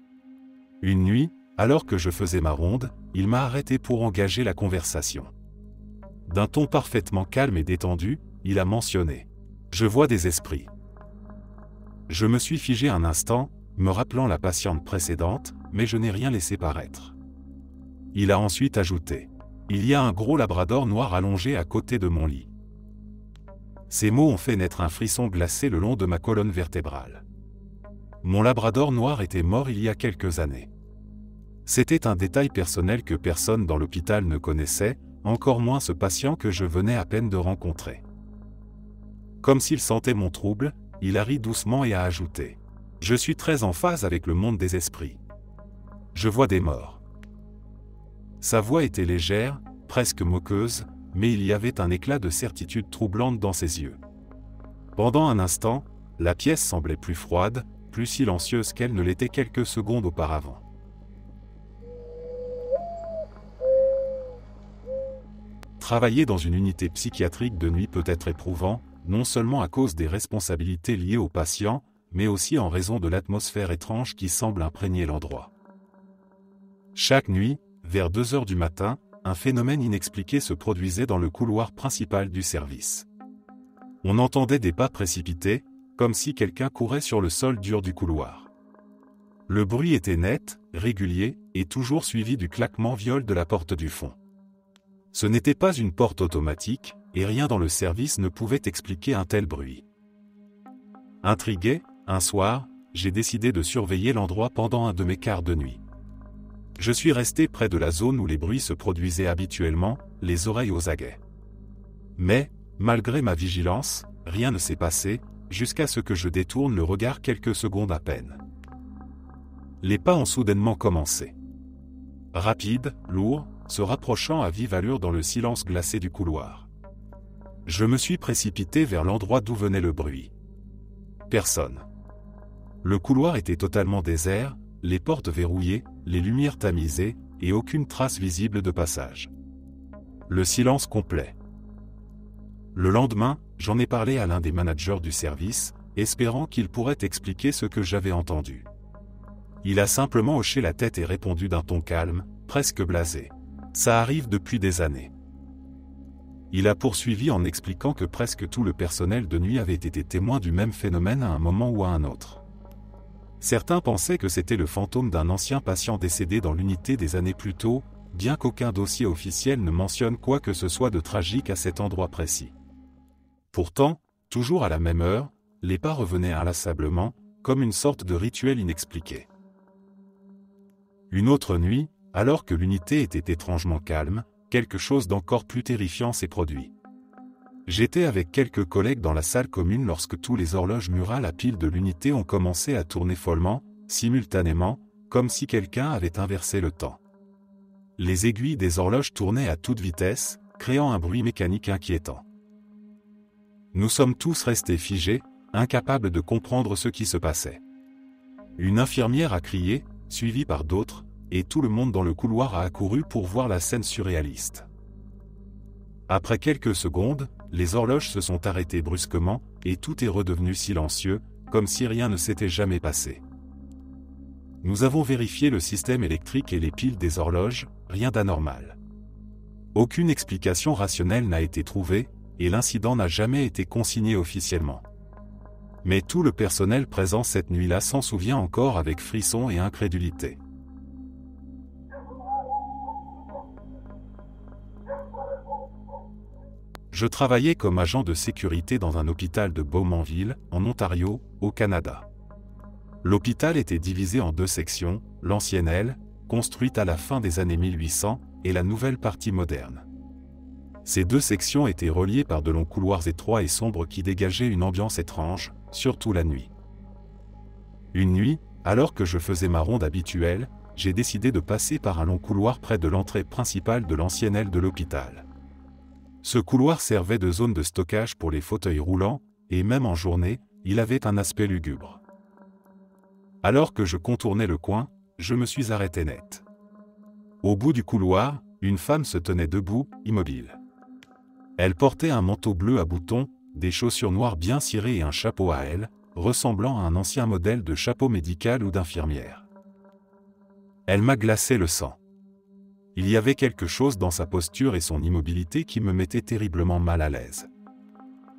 Une nuit, alors que je faisais ma ronde, il m'a arrêté pour engager la conversation. D'un ton parfaitement calme et détendu, il a mentionné « Je vois des esprits ». Je me suis figé un instant, me rappelant la patiente précédente, mais je n'ai rien laissé paraître. Il a ensuite ajouté « Il y a un gros labrador noir allongé à côté de mon lit ». Ces mots ont fait naître un frisson glacé le long de ma colonne vertébrale. Mon labrador noir était mort il y a quelques années. C'était un détail personnel que personne dans l'hôpital ne connaissait, encore moins ce patient que je venais à peine de rencontrer. Comme s'il sentait mon trouble, il a ri doucement et a ajouté « Je suis très en phase avec le monde des esprits. Je vois des morts. » Sa voix était légère, presque moqueuse, mais il y avait un éclat de certitude troublante dans ses yeux. Pendant un instant, la pièce semblait plus froide, plus silencieuse qu'elle ne l'était quelques secondes auparavant. Travailler dans une unité psychiatrique de nuit peut être éprouvant, non seulement à cause des responsabilités liées aux patients, mais aussi en raison de l'atmosphère étrange qui semble imprégner l'endroit. Chaque nuit, vers 2 heures du matin, un phénomène inexpliqué se produisait dans le couloir principal du service. On entendait des pas précipités, comme si quelqu'un courait sur le sol dur du couloir. Le bruit était net, régulier, et toujours suivi du claquement viol de la porte du fond. Ce n'était pas une porte automatique, et rien dans le service ne pouvait expliquer un tel bruit. Intrigué, un soir, j'ai décidé de surveiller l'endroit pendant un de mes quarts de nuit. Je suis resté près de la zone où les bruits se produisaient habituellement, les oreilles aux aguets. Mais, malgré ma vigilance, rien ne s'est passé, jusqu'à ce que je détourne le regard quelques secondes à peine. Les pas ont soudainement commencé. Rapides, lourds, se rapprochant à vive allure dans le silence glacé du couloir. Je me suis précipité vers l'endroit d'où venait le bruit. Personne. Le couloir était totalement désert, les portes verrouillées, les lumières tamisées, et aucune trace visible de passage. Le silence complet. Le lendemain, j'en ai parlé à l'un des managers du service, espérant qu'il pourrait expliquer ce que j'avais entendu. Il a simplement hoché la tête et répondu d'un ton calme, presque blasé. « Ça arrive depuis des années. » Il a poursuivi en expliquant que presque tout le personnel de nuit avait été témoin du même phénomène à un moment ou à un autre. Certains pensaient que c'était le fantôme d'un ancien patient décédé dans l'unité des années plus tôt, bien qu'aucun dossier officiel ne mentionne quoi que ce soit de tragique à cet endroit précis. Pourtant, toujours à la même heure, les pas revenaient inlassablement, comme une sorte de rituel inexpliqué. Une autre nuit, alors que l'unité était étrangement calme, quelque chose d'encore plus terrifiant s'est produit. J'étais avec quelques collègues dans la salle commune lorsque tous les horloges murales à pile de l'unité ont commencé à tourner follement, simultanément, comme si quelqu'un avait inversé le temps. Les aiguilles des horloges tournaient à toute vitesse, créant un bruit mécanique inquiétant. Nous sommes tous restés figés, incapables de comprendre ce qui se passait. Une infirmière a crié, suivie par d'autres, et tout le monde dans le couloir a accouru pour voir la scène surréaliste. Après quelques secondes, les horloges se sont arrêtées brusquement, et tout est redevenu silencieux, comme si rien ne s'était jamais passé. Nous avons vérifié le système électrique et les piles des horloges, rien d'anormal. Aucune explication rationnelle n'a été trouvée, et l'incident n'a jamais été consigné officiellement. Mais tout le personnel présent cette nuit-là s'en souvient encore avec frisson et incrédulité. Je travaillais comme agent de sécurité dans un hôpital de Bowmanville, en Ontario, au Canada. L'hôpital était divisé en deux sections, l'ancienne aile, construite à la fin des années 1800, et la nouvelle partie moderne. Ces deux sections étaient reliées par de longs couloirs étroits et sombres qui dégageaient une ambiance étrange, surtout la nuit. Une nuit, alors que je faisais ma ronde habituelle, j'ai décidé de passer par un long couloir près de l'entrée principale de l'ancienne aile de l'hôpital. Ce couloir servait de zone de stockage pour les fauteuils roulants, et même en journée, il avait un aspect lugubre. Alors que je contournais le coin, je me suis arrêté net. Au bout du couloir, une femme se tenait debout, immobile. Elle portait un manteau bleu à boutons, des chaussures noires bien cirées et un chapeau à elle, ressemblant à un ancien modèle de chapeau médical ou d'infirmière. Elle m'a glacé le sang. Il y avait quelque chose dans sa posture et son immobilité qui me mettait terriblement mal à l'aise.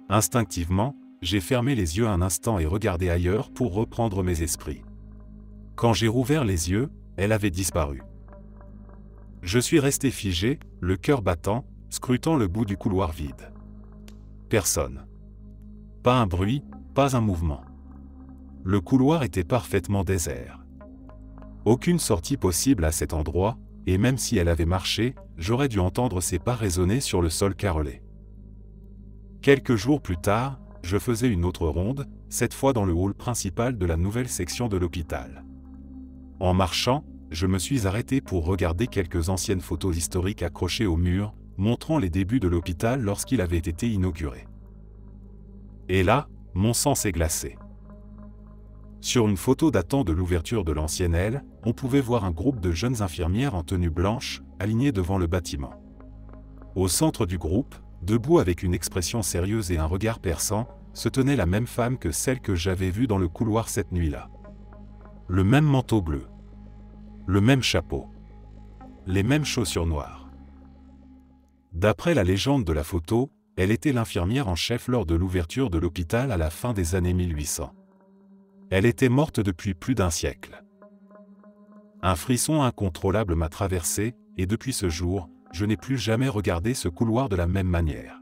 Instinctivement, j'ai fermé les yeux un instant et regardé ailleurs pour reprendre mes esprits. Quand j'ai rouvert les yeux, elle avait disparu. Je suis resté figé, le cœur battant, scrutant le bout du couloir vide. Personne. Pas un bruit, pas un mouvement. Le couloir était parfaitement désert. Aucune sortie possible à cet endroit, et même si elle avait marché, j'aurais dû entendre ses pas résonner sur le sol carrelé. Quelques jours plus tard, je faisais une autre ronde, cette fois dans le hall principal de la nouvelle section de l'hôpital. En marchant, je me suis arrêté pour regarder quelques anciennes photos historiques accrochées au mur, montrant les débuts de l'hôpital lorsqu'il avait été inauguré. Et là, mon sang s'est glacé. Sur une photo datant de l'ouverture de l'ancienne aile, on pouvait voir un groupe de jeunes infirmières en tenue blanche, alignées devant le bâtiment. Au centre du groupe, debout avec une expression sérieuse et un regard perçant, se tenait la même femme que celle que j'avais vue dans le couloir cette nuit-là. Le même manteau bleu. Le même chapeau. Les mêmes chaussures noires. D'après la légende de la photo, elle était l'infirmière en chef lors de l'ouverture de l'hôpital à la fin des années 1800. Elle était morte depuis plus d'un siècle. Un frisson incontrôlable m'a traversé, et depuis ce jour, je n'ai plus jamais regardé ce couloir de la même manière.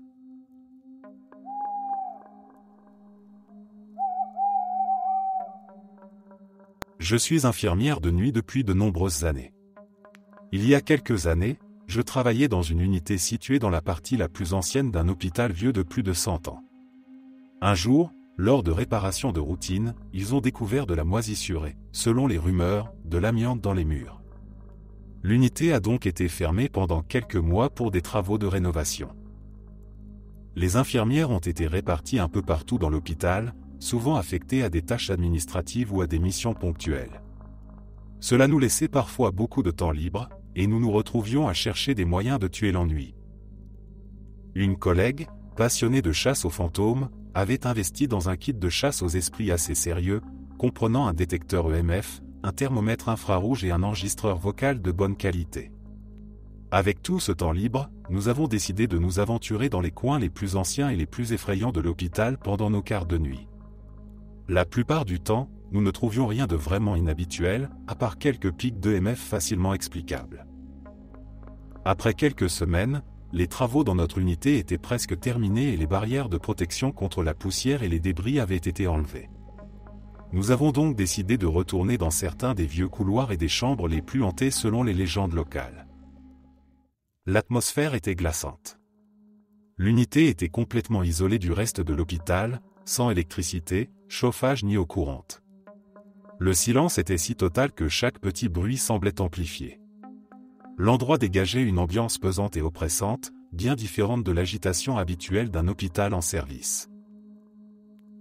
Je suis infirmière de nuit depuis de nombreuses années. Il y a quelques années, je travaillais dans une unité située dans la partie la plus ancienne d'un hôpital vieux de plus de 100 ans. Un jour, lors de réparations de routine, ils ont découvert de la moisissure et, selon les rumeurs, de l'amiante dans les murs. L'unité a donc été fermée pendant quelques mois pour des travaux de rénovation. Les infirmières ont été réparties un peu partout dans l'hôpital, souvent affectées à des tâches administratives ou à des missions ponctuelles. Cela nous laissait parfois beaucoup de temps libre, et nous nous retrouvions à chercher des moyens de tuer l'ennui. Une collègue, passionnée de chasse aux fantômes, avait investi dans un kit de chasse aux esprits assez sérieux, comprenant un détecteur EMF, un thermomètre infrarouge et un enregistreur vocal de bonne qualité. Avec tout ce temps libre, nous avons décidé de nous aventurer dans les coins les plus anciens et les plus effrayants de l'hôpital pendant nos quarts de nuit. La plupart du temps, nous ne trouvions rien de vraiment inhabituel, à part quelques pics d'EMF facilement explicables. Après quelques semaines, les travaux dans notre unité étaient presque terminés et les barrières de protection contre la poussière et les débris avaient été enlevées. Nous avons donc décidé de retourner dans certains des vieux couloirs et des chambres les plus hantées selon les légendes locales. L'atmosphère était glaçante. L'unité était complètement isolée du reste de l'hôpital, sans électricité, chauffage ni eau courante. Le silence était si total que chaque petit bruit semblait amplifié. L'endroit dégageait une ambiance pesante et oppressante, bien différente de l'agitation habituelle d'un hôpital en service.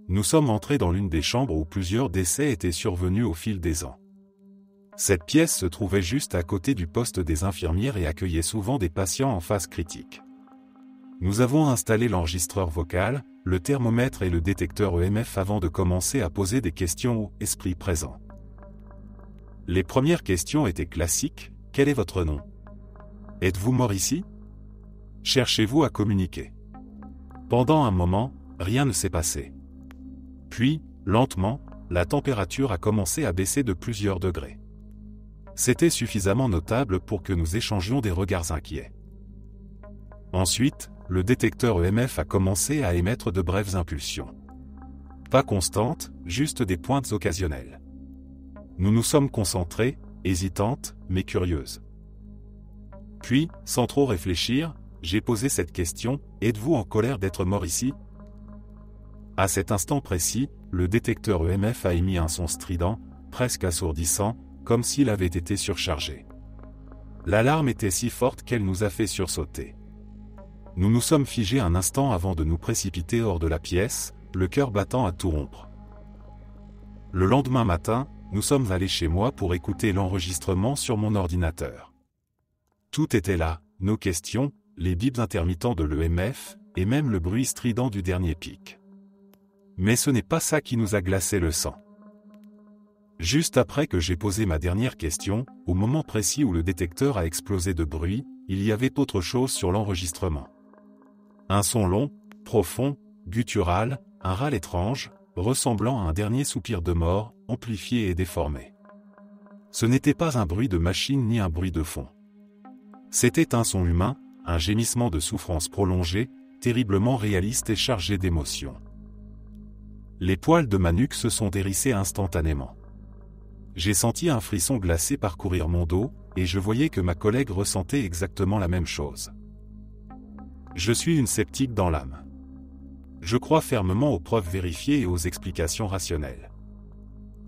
Nous sommes entrés dans l'une des chambres où plusieurs décès étaient survenus au fil des ans. Cette pièce se trouvait juste à côté du poste des infirmières et accueillait souvent des patients en phase critique. Nous avons installé l'enregistreur vocal, le thermomètre et le détecteur EMF avant de commencer à poser des questions aux esprits présents. Les premières questions étaient classiques. Quel est votre nom? Êtes-vous mort ici? Cherchez-vous à communiquer? Pendant un moment, rien ne s'est passé. Puis, lentement, la température a commencé à baisser de plusieurs degrés. C'était suffisamment notable pour que nous échangions des regards inquiets. Ensuite, le détecteur EMF a commencé à émettre de brèves impulsions. Pas constantes, juste des pointes occasionnelles. Nous nous sommes concentrés, hésitantes, mais curieuses. Puis, sans trop réfléchir, j'ai posé cette question, « Êtes-vous en colère d'être mort ici ?» À cet instant précis, le détecteur EMF a émis un son strident, presque assourdissant, comme s'il avait été surchargé. L'alarme était si forte qu'elle nous a fait sursauter. Nous nous sommes figés un instant avant de nous précipiter hors de la pièce, le cœur battant à tout rompre. Le lendemain matin, nous sommes allés chez moi pour écouter l'enregistrement sur mon ordinateur. Tout était là, nos questions, les bips intermittents de l'EMF, et même le bruit strident du dernier pic. Mais ce n'est pas ça qui nous a glacé le sang. Juste après que j'ai posé ma dernière question, au moment précis où le détecteur a explosé de bruit, il y avait autre chose sur l'enregistrement. Un son long, profond, guttural, un râle étrange, ressemblant à un dernier soupir de mort, amplifié et déformé. Ce n'était pas un bruit de machine ni un bruit de fond. C'était un son humain, un gémissement de souffrance prolongée, terriblement réaliste et chargé d'émotion. Les poils de ma nuque se sont hérissés instantanément. J'ai senti un frisson glacé parcourir mon dos, et je voyais que ma collègue ressentait exactement la même chose. Je suis une sceptique dans l'âme. Je crois fermement aux preuves vérifiées et aux explications rationnelles.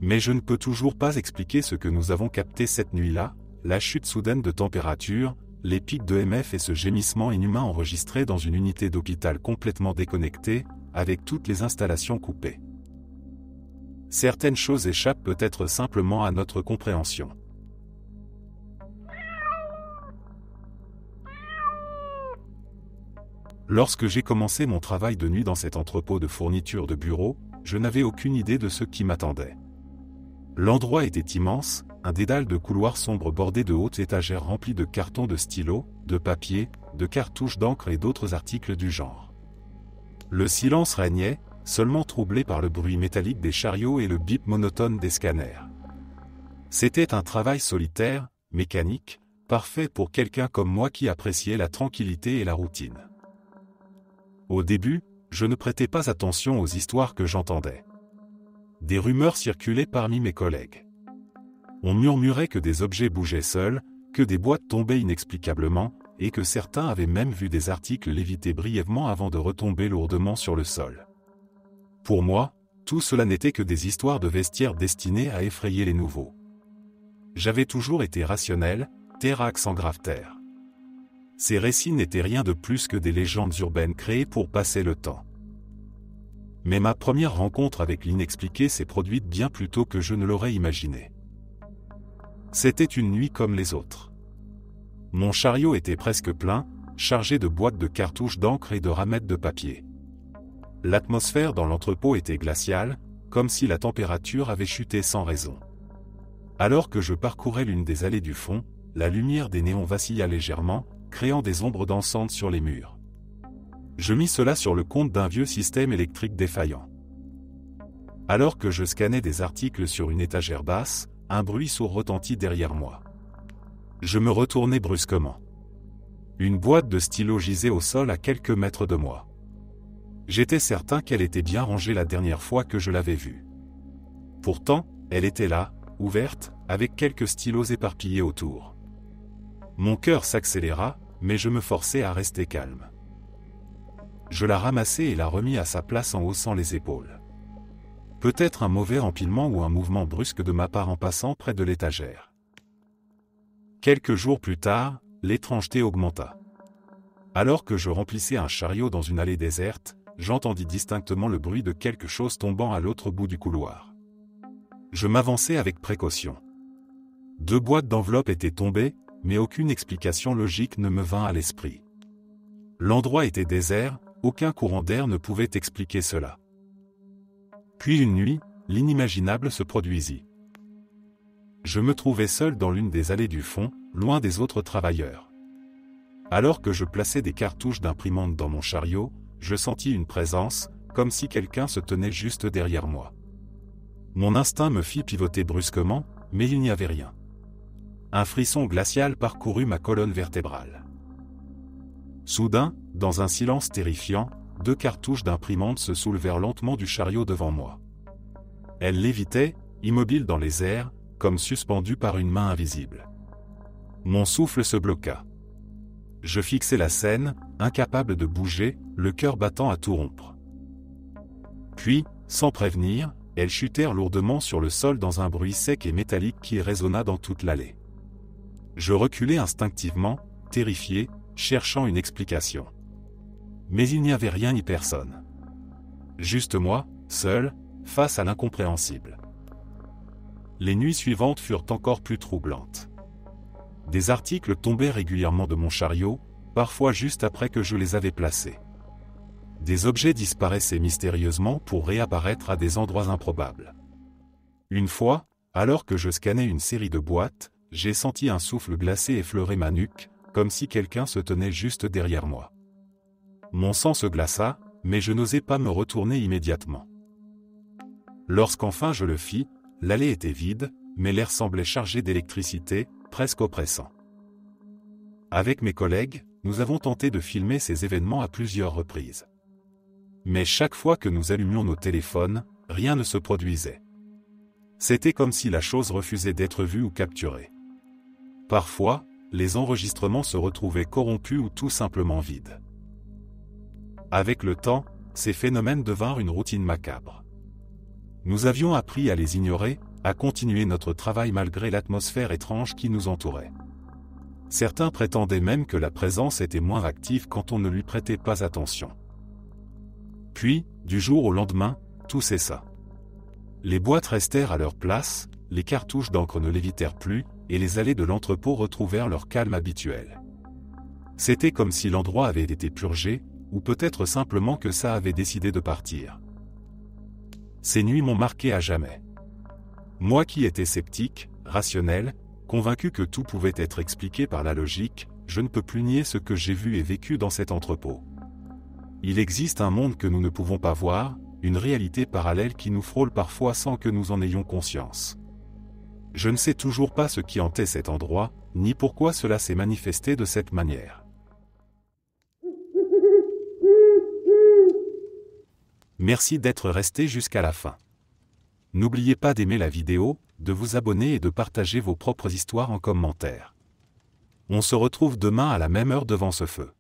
Mais je ne peux toujours pas expliquer ce que nous avons capté cette nuit-là, la chute soudaine de température, les pics de EMF et ce gémissement inhumain enregistré dans une unité d'hôpital complètement déconnectée, avec toutes les installations coupées. Certaines choses échappent peut-être simplement à notre compréhension. Lorsque j'ai commencé mon travail de nuit dans cet entrepôt de fournitures de bureau, je n'avais aucune idée de ce qui m'attendait. L'endroit était immense, un dédale de couloirs sombres bordés de hautes étagères remplies de cartons de stylos, de papier, de cartouches d'encre et d'autres articles du genre. Le silence régnait, seulement troublé par le bruit métallique des chariots et le bip monotone des scanners. C'était un travail solitaire, mécanique, parfait pour quelqu'un comme moi qui appréciait la tranquillité et la routine. Au début, je ne prêtais pas attention aux histoires que j'entendais. Des rumeurs circulaient parmi mes collègues. On murmurait que des objets bougeaient seuls, que des boîtes tombaient inexplicablement, et que certains avaient même vu des articles léviter brièvement avant de retomber lourdement sur le sol. Pour moi, tout cela n'était que des histoires de vestiaires destinées à effrayer les nouveaux. J'avais toujours été rationnel, terre à accent grave terre. Ces récits n'étaient rien de plus que des légendes urbaines créées pour passer le temps. Mais ma première rencontre avec l'inexpliqué s'est produite bien plus tôt que je ne l'aurais imaginé. C'était une nuit comme les autres. Mon chariot était presque plein, chargé de boîtes de cartouches d'encre et de ramettes de papier. L'atmosphère dans l'entrepôt était glaciale, comme si la température avait chuté sans raison. Alors que je parcourais l'une des allées du fond, la lumière des néons vacilla légèrement, créant des ombres dansantes sur les murs. Je mis cela sur le compte d'un vieux système électrique défaillant. Alors que je scannais des articles sur une étagère basse, un bruit sourd retentit derrière moi. Je me retournai brusquement. Une boîte de stylos gisait au sol à quelques mètres de moi. J'étais certain qu'elle était bien rangée la dernière fois que je l'avais vue. Pourtant, elle était là, ouverte, avec quelques stylos éparpillés autour. Mon cœur s'accéléra, mais je me forçai à rester calme. Je la ramassai et la remis à sa place en haussant les épaules. Peut-être un mauvais empilement ou un mouvement brusque de ma part en passant près de l'étagère. Quelques jours plus tard, l'étrangeté augmenta. Alors que je remplissais un chariot dans une allée déserte, j'entendis distinctement le bruit de quelque chose tombant à l'autre bout du couloir. Je m'avançai avec précaution. 2 boîtes d'enveloppes étaient tombées, mais aucune explication logique ne me vint à l'esprit. L'endroit était désert, aucun courant d'air ne pouvait expliquer cela. Puis une nuit, l'inimaginable se produisit. Je me trouvais seul dans l'une des allées du fond, loin des autres travailleurs. Alors que je plaçais des cartouches d'imprimante dans mon chariot, je sentis une présence, comme si quelqu'un se tenait juste derrière moi. Mon instinct me fit pivoter brusquement, mais il n'y avait rien. Un frisson glacial parcourut ma colonne vertébrale. Soudain, dans un silence terrifiant, 2 cartouches d'imprimante se soulevèrent lentement du chariot devant moi. Elles lévitaient, immobiles dans les airs, comme suspendues par une main invisible. Mon souffle se bloqua. Je fixai la scène, incapable de bouger, le cœur battant à tout rompre. Puis, sans prévenir, elles chutèrent lourdement sur le sol dans un bruit sec et métallique qui résonna dans toute l'allée. Je reculai instinctivement, terrifié, cherchant une explication. Mais il n'y avait rien ni personne. Juste moi, seul, face à l'incompréhensible. Les nuits suivantes furent encore plus troublantes. Des articles tombaient régulièrement de mon chariot, parfois juste après que je les avais placés. Des objets disparaissaient mystérieusement pour réapparaître à des endroits improbables. Une fois, alors que je scannais une série de boîtes, j'ai senti un souffle glacé effleurer ma nuque, comme si quelqu'un se tenait juste derrière moi. Mon sang se glaça, mais je n'osais pas me retourner immédiatement. Lorsqu'enfin je le fis, l'allée était vide, mais l'air semblait chargé d'électricité, presque oppressant. Avec mes collègues, nous avons tenté de filmer ces événements à plusieurs reprises. Mais chaque fois que nous allumions nos téléphones, rien ne se produisait. C'était comme si la chose refusait d'être vue ou capturée. Parfois, les enregistrements se retrouvaient corrompus ou tout simplement vides. Avec le temps, ces phénomènes devinrent une routine macabre. Nous avions appris à les ignorer, à continuer notre travail malgré l'atmosphère étrange qui nous entourait. Certains prétendaient même que la présence était moins active quand on ne lui prêtait pas attention. Puis, du jour au lendemain, tout cessa. Les boîtes restèrent à leur place, les cartouches d'encre ne lévitèrent plus, et les allées de l'entrepôt retrouvèrent leur calme habituel. C'était comme si l'endroit avait été purgé, ou peut-être simplement que ça avait décidé de partir. Ces nuits m'ont marqué à jamais. Moi qui étais sceptique, rationnel, convaincu que tout pouvait être expliqué par la logique, je ne peux plus nier ce que j'ai vu et vécu dans cet entrepôt. Il existe un monde que nous ne pouvons pas voir, une réalité parallèle qui nous frôle parfois sans que nous en ayons conscience. Je ne sais toujours pas ce qui hantait cet endroit, ni pourquoi cela s'est manifesté de cette manière. Merci d'être resté jusqu'à la fin. N'oubliez pas d'aimer la vidéo, de vous abonner et de partager vos propres histoires en commentaire. On se retrouve demain à la même heure devant ce feu.